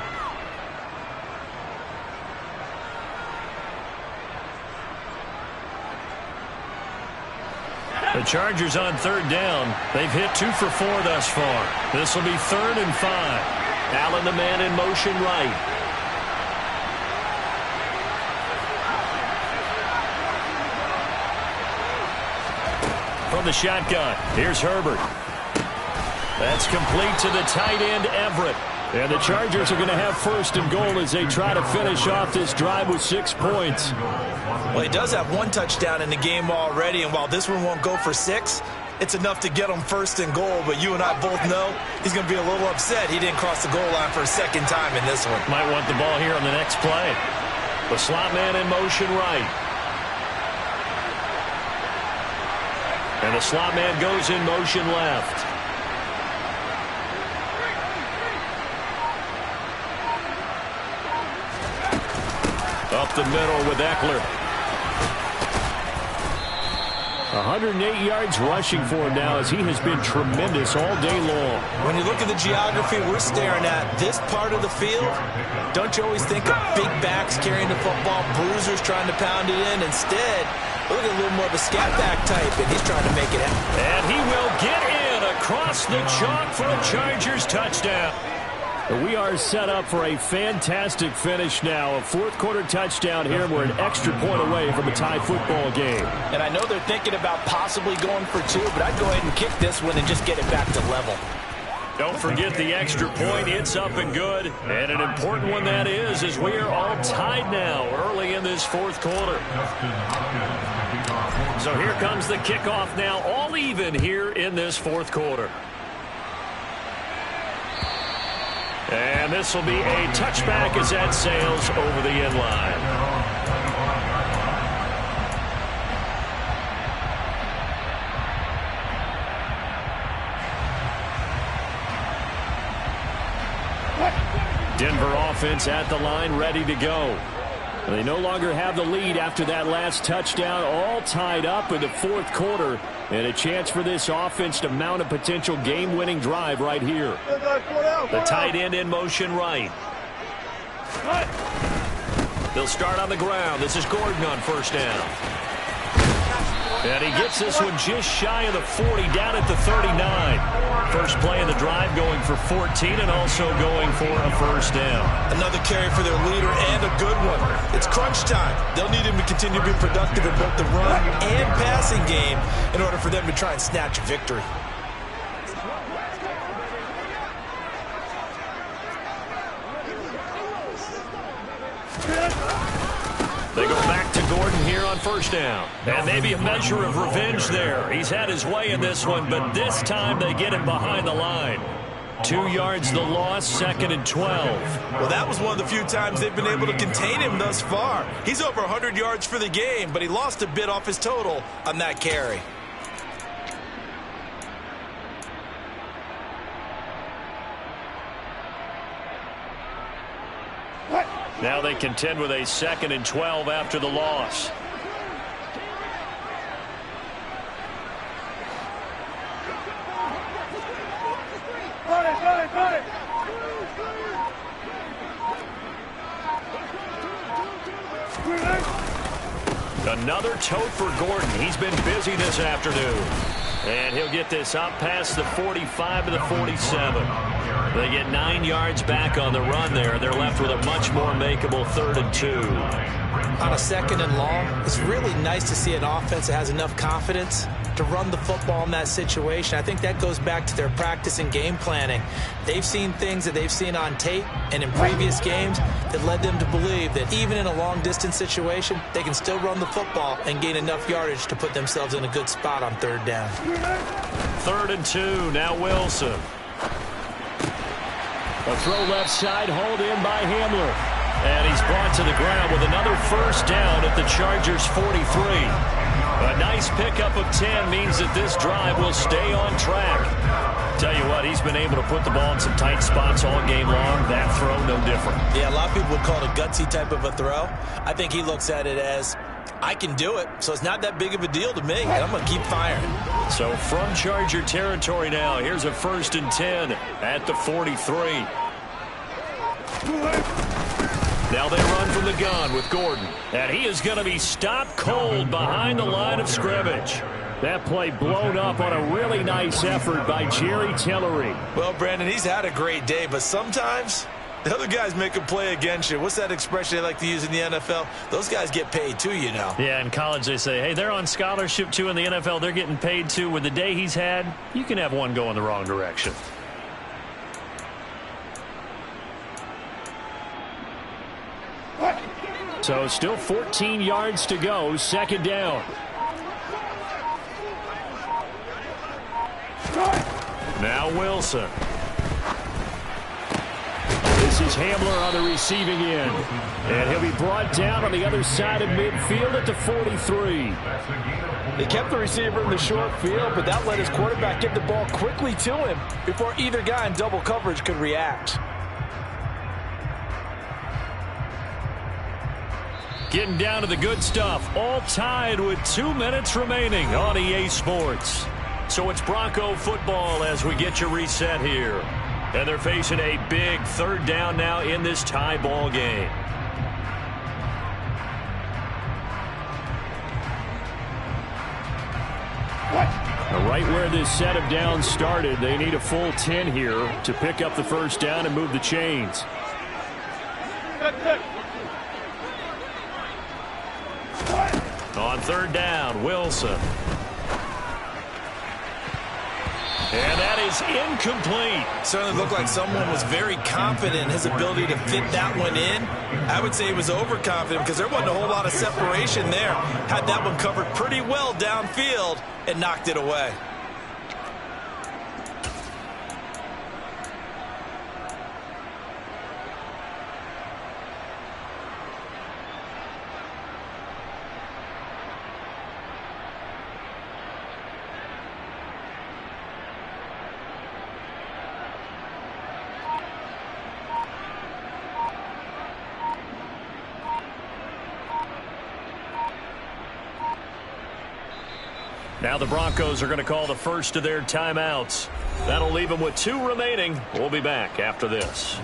The Chargers on 3rd down. They've hit 2 for 4 thus far. This will be 3rd and 5. Allen, the man in motion right. From the shotgun, here's Herbert. That's complete to the tight end, Everett. And the Chargers are going to have 1st and goal as they try to finish off this drive with 6 points. Well, he does have 1 touchdown in the game already, and while this one won't go for 6, it's enough to get him 1st and goal. But you and I both know he's going to be a little upset he didn't cross the goal line for a 2nd time in this one. Might want the ball here on the next play. The slot man in motion right. And the slot man goes in motion left. Up the middle with Eckler. 108 yards rushing for him now as he has been tremendous all day long. When you look at the geography we're staring at, this part of the field, don't you always think of big backs carrying the football, bruisers trying to pound it in? Instead, look at a little more of a scat back type, and he's trying to make it happen. And he will get in across the chalk for a Chargers touchdown. We are set up for a fantastic finish now. A 4th quarter touchdown here. We're an extra point away from a tie football game. And I know they're thinking about possibly going for 2, but I'd go ahead and kick this one and just get it back to level. Don't forget the extra point. It's up and good. And an important one that is, as we are all tied now early in this 4th quarter. So here comes the kickoff now, all even here in this 4th quarter. And this will be a touchback as that sails over the end line. Denver offense at the line, ready to go. They no longer have the lead after that last touchdown, all tied up in the 4th quarter, and a chance for this offense to mount a potential game-winning drive right here. The tight end in motion right. They'll start on the ground. This is Gordon on 1st down. And he gets this one just shy of the 40, down at the 39. First play of the drive going for 14 and also going for a first down. Another carry for their leader and a good one. It's crunch time. They'll need him to continue to be productive in both the run and passing game in order for them to try and snatch a victory. They go back to Gordon here on first down. And maybe a measure of revenge there. He's had his way in this one, but this time they get him behind the line. 2 yards the loss, 2nd and 12. Well, that was one of the few times they've been able to contain him thus far. He's over 100 yards for the game, but he lost a bit off his total on that carry. Now they contend with a 2nd and 12 after the loss. Another tote for Gordon. He's been busy this afternoon. And he'll get this up past the 45 to the 47. They get 9 yards back on the run there. They're left with a much more makeable 3rd and 2. On a 2nd and long, it's really nice to see an offense that has enough confidence to run the football in that situation. I think that goes back to their practice and game planning. They've seen things that they've seen on tape and in previous games that led them to believe that even in a long-distance situation, they can still run the football and gain enough yardage to put themselves in a good spot on 3rd down. 3rd and 2, now Wilson. A throw left side, hauled in by Hamler. And he's brought to the ground with another first down at the Chargers' 43. A nice pickup of 10 means that this drive will stay on track. Tell you what, he's been able to put the ball in some tight spots all game long. That throw, no different. Yeah, a lot of people would call it a gutsy type of a throw. I think he looks at it as, I can do it, so it's not that big of a deal to me, and I'm going to keep firing. So from Charger territory now, here's a 1st and 10 at the 43. Now they run from the gun with Gordon. And he is going to be stopped cold behind the line of scrimmage. That play blown up on a really nice effort by Jerry Tillery. Well, Brandon, he's had a great day, but sometimes the other guys make a play against you. What's that expression they like to use in the NFL? Those guys get paid too, you know. Yeah, in college they say, hey, they're on scholarship too. In the NFL, they're getting paid too. With the day he's had, you can have one go in the wrong direction. So still 14 yards to go, 2nd down. Now Wilson. This is Hamler on the receiving end. And he'll be brought down on the other side of midfield at the 43. They kept the receiver in the short field, but that let his quarterback get the ball quickly to him before either guy in double coverage could react. Getting down to the good stuff, all tied with 2 minutes remaining on EA Sports. So it's Bronco football as we get you reset here. And they're facing a big 3rd down now in this tie ball game. Right where this set of downs started, they need a full 10 here to pick up the first down and move the chains. On 3rd down, Wilson. And that is incomplete. Certainly looked like someone was very confident in his ability to fit that one in. I would say he was overconfident because there wasn't a whole lot of separation there. Had that one covered pretty well downfield and knocked it away. Now the Broncos are going to call the first of their timeouts. That'll leave them with 2 remaining. We'll be back after this.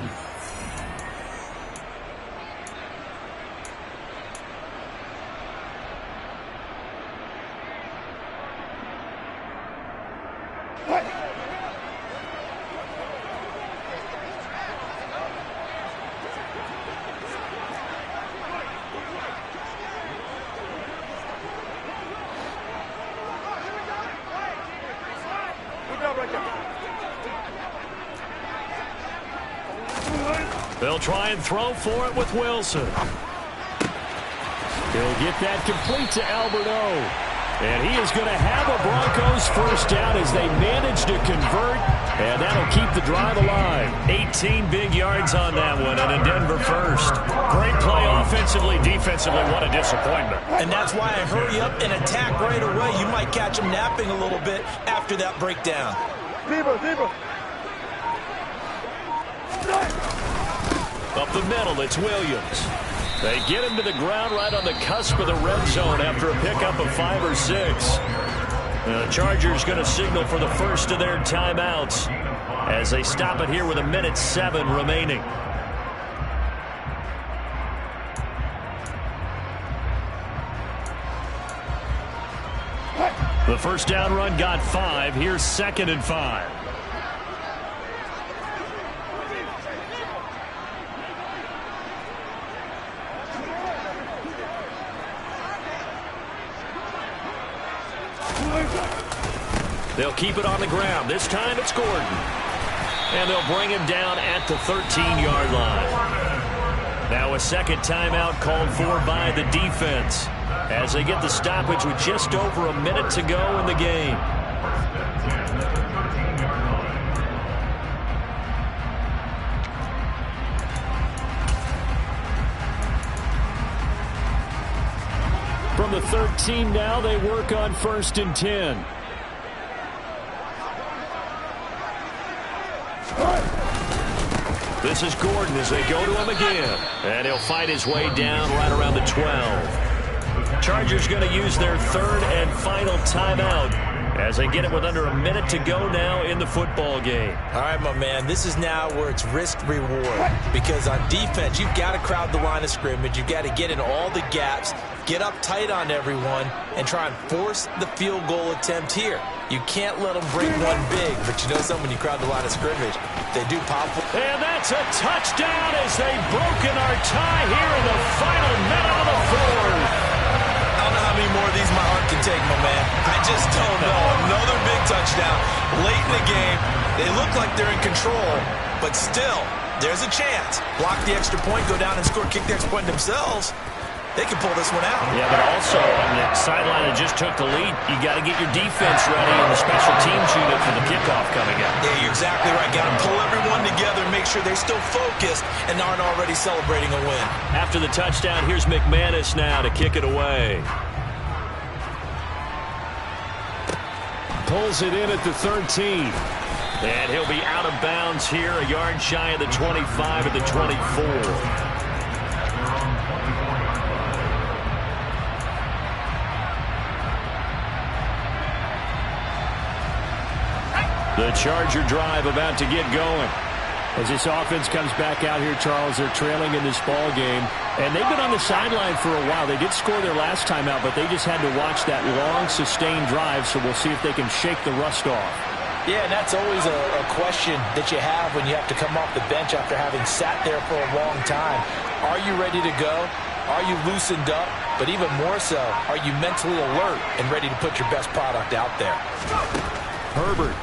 They'll try and throw for it with Wilson. He'll get that complete to Alberto. And he is going to have a Broncos first down as they manage to convert. And that'll keep the drive alive. 18 big yards on that one, and a Denver first. Great play offensively, defensively. What a disappointment. And that's why I hurry up and attack right away. You might catch him napping a little bit after that breakdown. Up the middle, it's Williams. They get him to the ground right on the cusp of the red zone after a pickup of 5 or 6. The Chargers going to signal for the first of their timeouts as they stop it here with 1:07 remaining. The first down run got 5. Here's 2nd and 5. They'll keep it on the ground. This time it's Gordon. And they'll bring him down at the 13-yard line. Now a second timeout called for by the defense as they get the stoppage with just over a minute to go in the game. From the 13 now, they work on 1st and 10. This is Gordon as they go to him again. And he'll fight his way down right around the 12. Chargers going to use their 3rd and final timeout as they get it with under a minute to go now in the football game. All right, my man, this is now where it's risk-reward. Because on defense, you've got to crowd the line of scrimmage. You've got to get in all the gaps, get up tight on everyone, and try and force the field goal attempt here. You can't let them bring one big, but you know something, when you crowd the line of scrimmage, they do pop. And that's a touchdown as they've broken our tie here in the final minute of the 4th. I don't know how many more of these my heart can take, my man. I just don't know. Another big touchdown late in the game. They look like they're in control, but still, there's a chance. Block the extra point, go down and score, kick the extra point themselves. They can pull this one out. Yeah, but also on the sideline that just took the lead, you got to get your defense ready and the special teams unit for the kickoff coming up. Yeah, you're exactly right. Got to pull everyone together, make sure they're still focused and aren't already celebrating a win. After the touchdown, here's McManus now to kick it away. Pulls it in at the 13. And he'll be out of bounds here, a yard shy of the 25 at the 24. The Charger drive about to get going. As this offense comes back out here, Charles, they're trailing in this ball game. And they've been on the sideline for a while. They did score their last time out, but they just had to watch that long, sustained drive, so we'll see if they can shake the rust off. Yeah, and that's always a question that you have when you have to come off the bench after having sat there for a long time. Are you ready to go? Are you loosened up? But even more so, are you mentally alert and ready to put your best product out there? Herbert.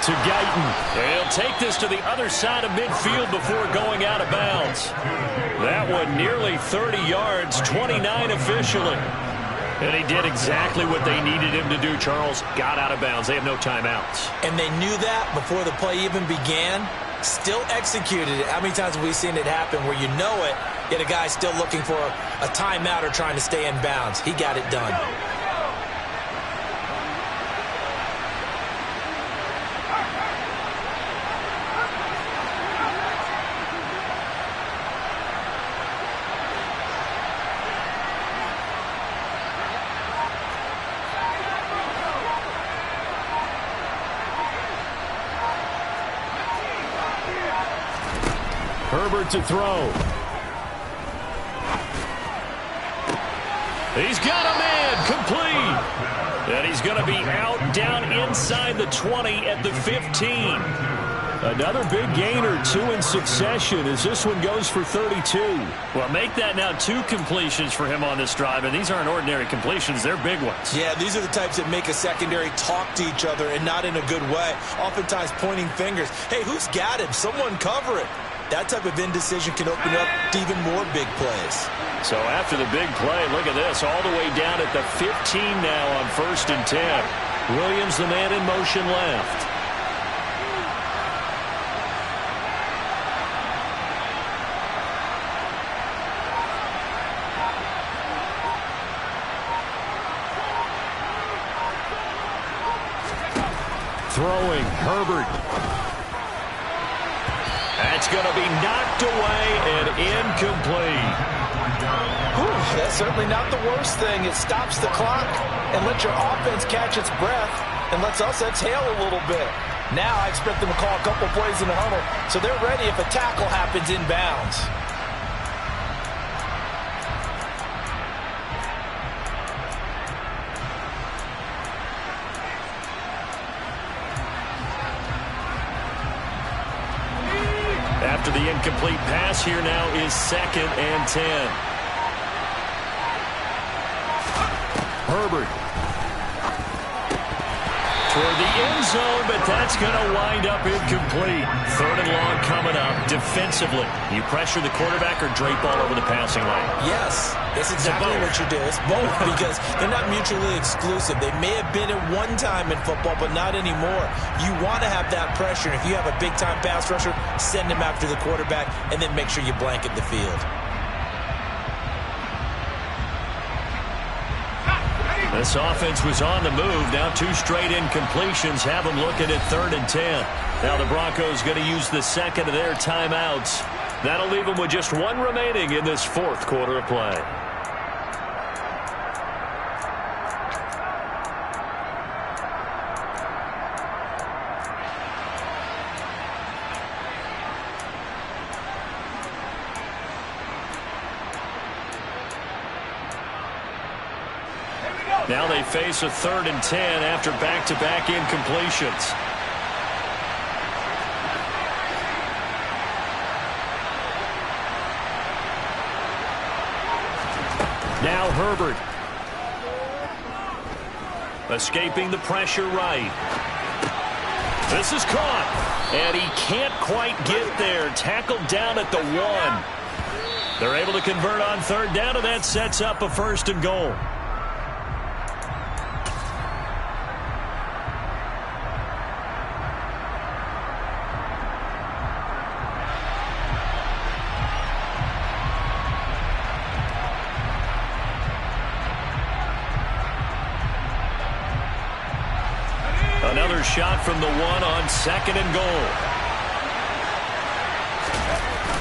To Guyton. He'll take this to the other side of midfield before going out of bounds. That one nearly 30 yards, 29 officially. And he did exactly what they needed him to do, Charles. Got out of bounds. They have no timeouts. And they knew that before the play even began. Still executed it. How many times have we seen it happen where you know it, yet a guy's still looking for a timeout or trying to stay in bounds? He got it done. Herbert to throw. He's got a man complete. And he's going to be out down inside the 20 at the 15. Another big gain or 2 in succession as this one goes for 32. Well, make that now 2 completions for him on this drive, and these aren't ordinary completions. They're big ones. Yeah, these are the types that make a secondary talk to each other and not in a good way, oftentimes pointing fingers. Hey, who's got him? Someone cover it. That type of indecision can open up to even more big plays. So after the big play, look at this, all the way down at the 15 now on 1st and 10. Williams, the man in motion left. Throwing, Herbert. That's going to be knocked away and incomplete. Whew, that's certainly not the worst thing. It stops the clock and lets your offense catch its breath and lets us exhale a little bit. Now I expect them to call a couple plays in the huddle so they're ready if a tackle happens inbounds. After the incomplete pass, here now is 2nd and 10. Herbert. Toward the end zone, but that's going to wind up incomplete. 3rd and long coming up. Defensively, you pressure the quarterback or drape all over the passing lane? Yes, that's exactly what you do. It's both because they're not mutually exclusive. They may have been at one time in football, but not anymore. You want to have that pressure. If you have a big-time pass rusher, send him after the quarterback, and then make sure you blanket the field. This offense was on the move. Now 2 straight incompletions have them looking at 3rd and 10. Now the Broncos going to use the 2nd of their timeouts. That'll leave them with just 1 remaining in this 4th quarter of play. Now they face a 3rd and 10 after back-to-back incompletions. Now Herbert. Escaping the pressure right. This is caught. And he can't quite get there. Tackled down at the 1. They're able to convert on 3rd down, and that sets up a 1st and goal. Another shot from the 1 on 2nd and goal.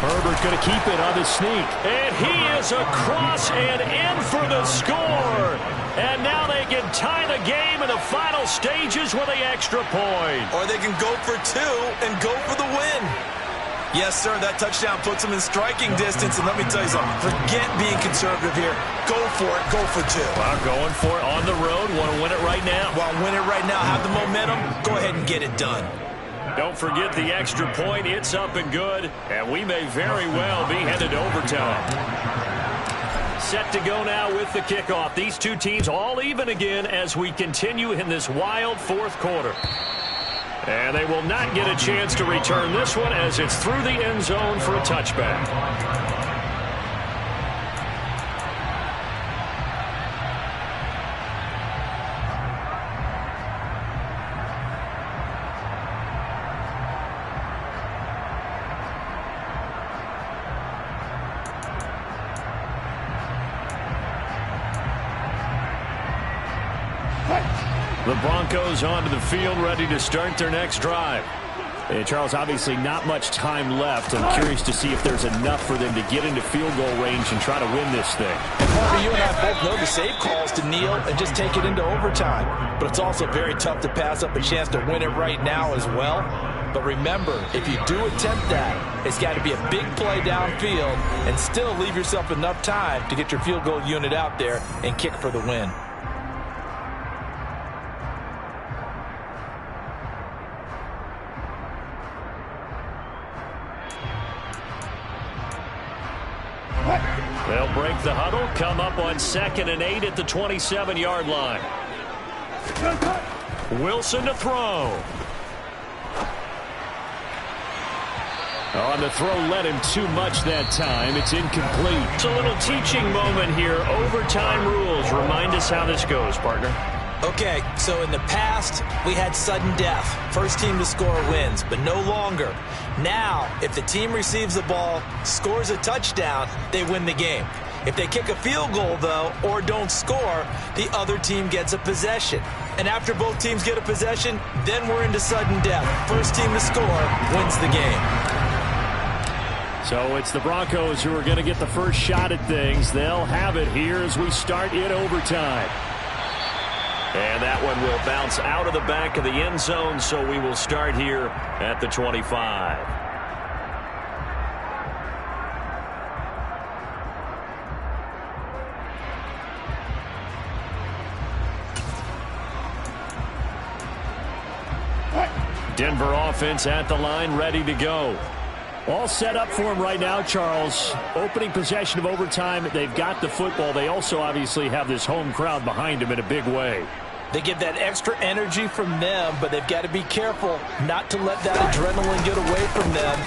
Herbert going to keep it on the sneak. And he is across and in for the score. And now they can tie the game in the final stages with the extra point. Or they can go for 2 and go for the win. Yes, sir, that touchdown puts them in striking distance. And let me tell you something, forget being conservative here. Go for it, go for 2. Well, going for it on the road. Want to win it right now. Want to win it right now, have the momentum, go ahead and get it done. Don't forget the extra point. It's up and good. And we may very well be headed to overtime. Set to go now with the kickoff. These 2 teams all even again as we continue in this wild 4th quarter. And they will not get a chance to return this one as it's through the end zone for a touchback. The Broncos onto the field, ready to start their next drive. And Charles, obviously not much time left. I'm curious to see if there's enough for them to get into field goal range and try to win this thing. Parker, you and I both know the safe calls to kneel and just take it into overtime. But it's also very tough to pass up a chance to win it right now as well. But remember, if you do attempt that, it's got to be a big play downfield and still leave yourself enough time to get your field goal unit out there and kick for the win. They'll break the huddle, come up on 2nd and 8 at the 27-yard line. Wilson to throw. On the throw, led him too much that time. It's incomplete. It's a little teaching moment here. Overtime rules. Remind us how this goes, partner. Okay, so in the past, we had sudden death. First team to score wins, but no longer. Now, if the team receives the ball, scores a touchdown, they win the game. If they kick a field goal, though, or don't score, the other team gets a possession. And after both teams get a possession, then we're into sudden death. First team to score wins the game. So it's the Broncos who are going to get the first shot at things. They'll have it here as we start in overtime. And that one will bounce out of the back of the end zone, so we will start here at the 25. Denver offense at the line, ready to go. All set up for him right now, Charles. Opening possession of overtime. They've got the football. They also obviously have this home crowd behind them in a big way. They get that extra energy from them, but they've got to be careful not to let that adrenaline get away from them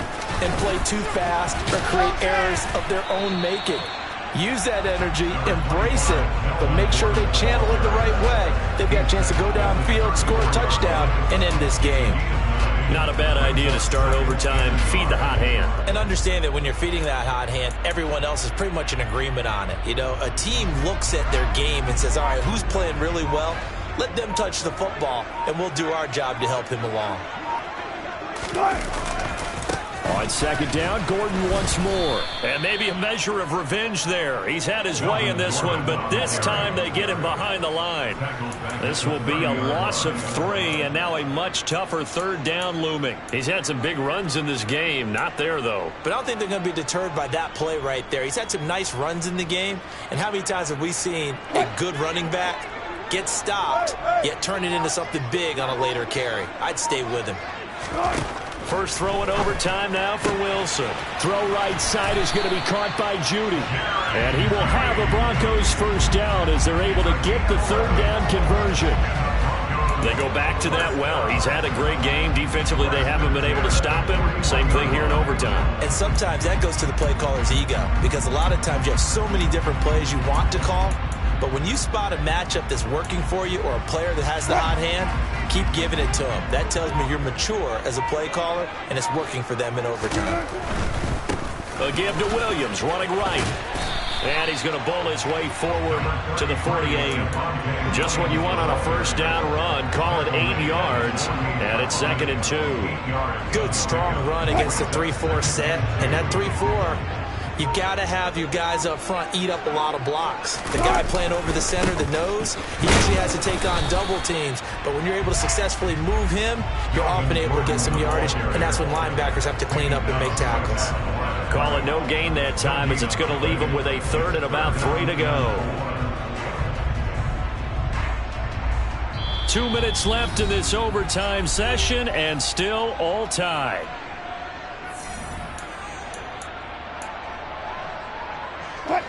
and play too fast or create errors of their own making. Use that energy, embrace it, but make sure they channel it the right way. They've got a chance to go downfield, score a touchdown, and end this game. Not a bad idea to start overtime. Feed the hot hand. And understand that when you're feeding that hot hand, everyone else is pretty much in agreement on it. You know, a team looks at their game and says, all right, who's playing really well? Let them touch the football, and we'll do our job to help him along. On 2nd down, Gordon once more. And maybe a measure of revenge there. He's had his way in this one, but this time they get him behind the line. This will be a loss of 3, and now a much tougher 3rd down looming. He's had some big runs in this game. Not there, though. But I don't think they're going to be deterred by that play right there. He's had some nice runs in the game, and how many times have we seen a good running back get stopped, yet turn it into something big on a later carry? I'd stay with him. First throw in overtime now for Wilson. Throw right side is going to be caught by Judy. And he will have a Broncos first down as they're able to get the 3rd down conversion. They go back to that well. He's had a great game. Defensively, they haven't been able to stop him. Same thing here in overtime. And sometimes that goes to the play caller's ego, because a lot of times you have so many different plays you want to call. But when you spot a matchup that's working for you or a player that has the hot hand, keep giving it to him. That tells me you're mature as a play caller, and it's working for them in overtime. A give to Williams, running right. And he's going to bowl his way forward to the 48. Just what you want on a first down run. Call it 8 yards, and it's 2nd and 2. Good, strong run against the 3-4 set. And that 3-4, you've got to have your guys up front eat up a lot of blocks. The guy playing over the center, the nose, he usually has to take on double teams. But when you're able to successfully move him, you're often able to get some yardage, and that's when linebackers have to clean up and make tackles. Call it no gain that time, as it's going to leave him with a 3rd and about 3 to go. 2 minutes left in this overtime session, and still all tied.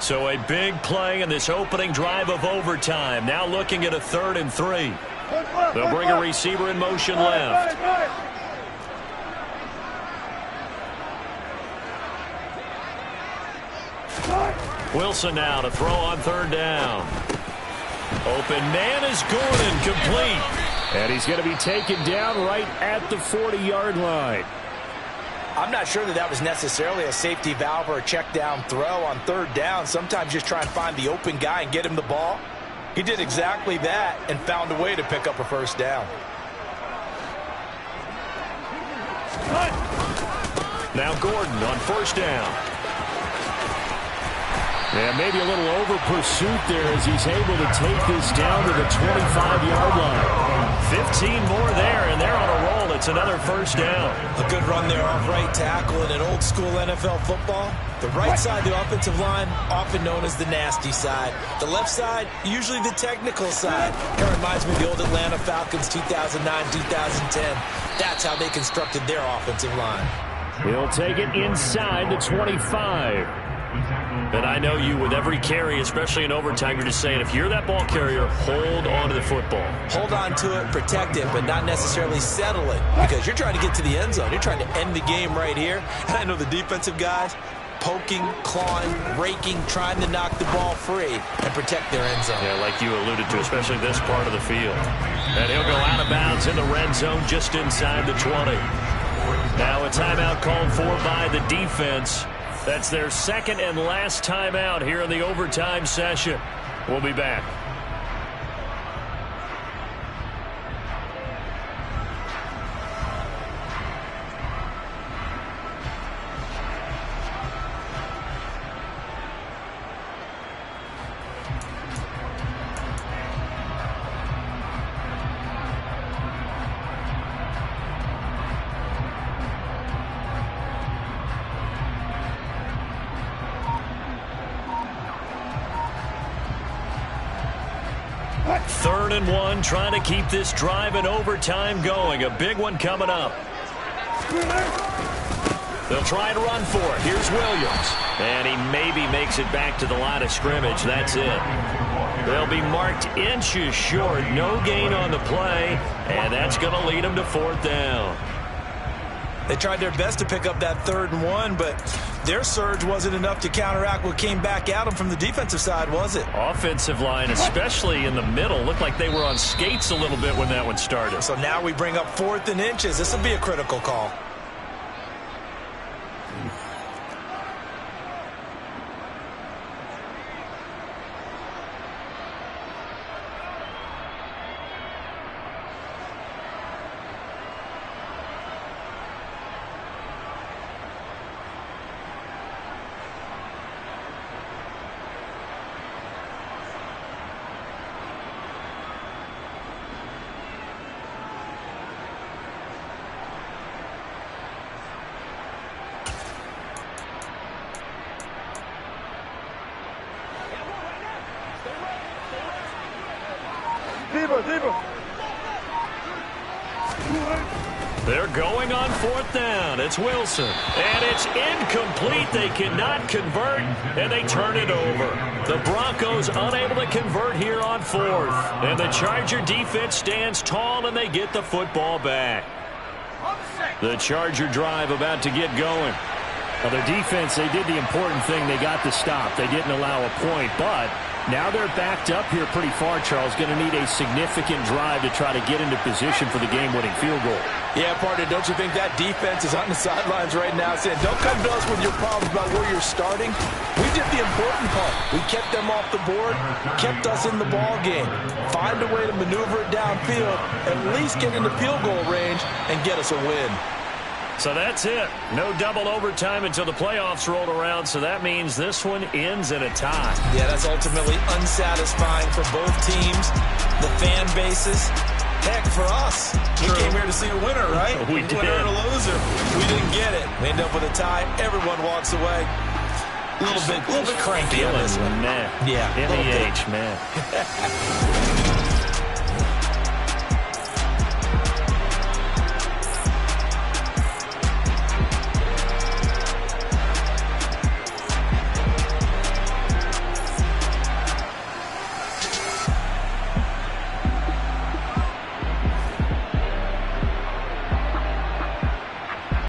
So a big play in this opening drive of overtime. Now looking at a 3rd and 3. They'll bring a receiver in motion left. Wilson now to throw on 3rd down. Open man is Gordon, complete. And he's going to be taken down right at the 40-yard line. I'm not sure that was necessarily a safety valve or a check down throw on 3rd down. Sometimes just try and find the open guy and get him the ball. He did exactly that and found a way to pick up a first down. Now Gordon on 1st down. And maybe a little over pursuit there as he's able to take this down to the 25-yard line. 15 more there, and they're on a roll. It's another first down. A good run there off right tackle in an old-school NFL football. The right side of the offensive line, often known as the nasty side. The left side, usually the technical side. Kind of reminds me of the old Atlanta Falcons 2009-2010. That's how they constructed their offensive line. He'll take it inside the 25. And I know you, with every carry, especially in overtime, you're just saying, if you're that ball carrier, hold on to the football. Hold on to it, protect it, but not necessarily settle it, because you're trying to get to the end zone. You're trying to end the game right here. And I know the defensive guys poking, clawing, raking, trying to knock the ball free and protect their end zone. Yeah, like you alluded to, especially this part of the field. And he'll go out of bounds in the red zone just inside the 20. Now a timeout called for by the defense. That's their second and last timeout here in the overtime session. We'll be back. Third and 1, trying to keep this drive in overtime going. A big one coming up. They'll try and run for it. Here's Williams. And he maybe makes it back to the line of scrimmage. That's it. They'll be marked inches short. No gain on the play. And that's going to lead them to fourth down. They tried their best to pick up that 3rd and 1, but their surge wasn't enough to counteract what came back at them from the defensive side, was it? Offensive line, especially in the middle, looked like they were on skates a little bit when that one started. So now we bring up 4th and inches. This will be a critical call. They're going on 4th down. It's Wilson. And it's incomplete. They cannot convert, and they turn it over. The Broncos unable to convert here on 4th. And the Charger defense stands tall, and they get the football back. The Charger drive about to get going. Well, their defense, they did the important thing. They got the stop. They didn't allow a point, but now they're backed up here pretty far, Charles. Going to need a significant drive to try to get into position for the game-winning field goal. Yeah, partner, don't you think that defense is on the sidelines right now saying, don't come to us with your problems about where you're starting. We did the important part. We kept them off the board, kept us in the ball game. Find a way to maneuver it downfield, at least get into field goal range, and get us a win. So that's it. No double overtime until the playoffs rolled around, so that means this one ends in a tie. Yeah, that's ultimately unsatisfying for both teams, the fan bases. Heck, for us, we came here to see a winner, right? We did. Winner and a loser. We didn't get it. We end up with a tie. Everyone walks away. A little bit cranky on this one. Man. Yeah. MEH, man.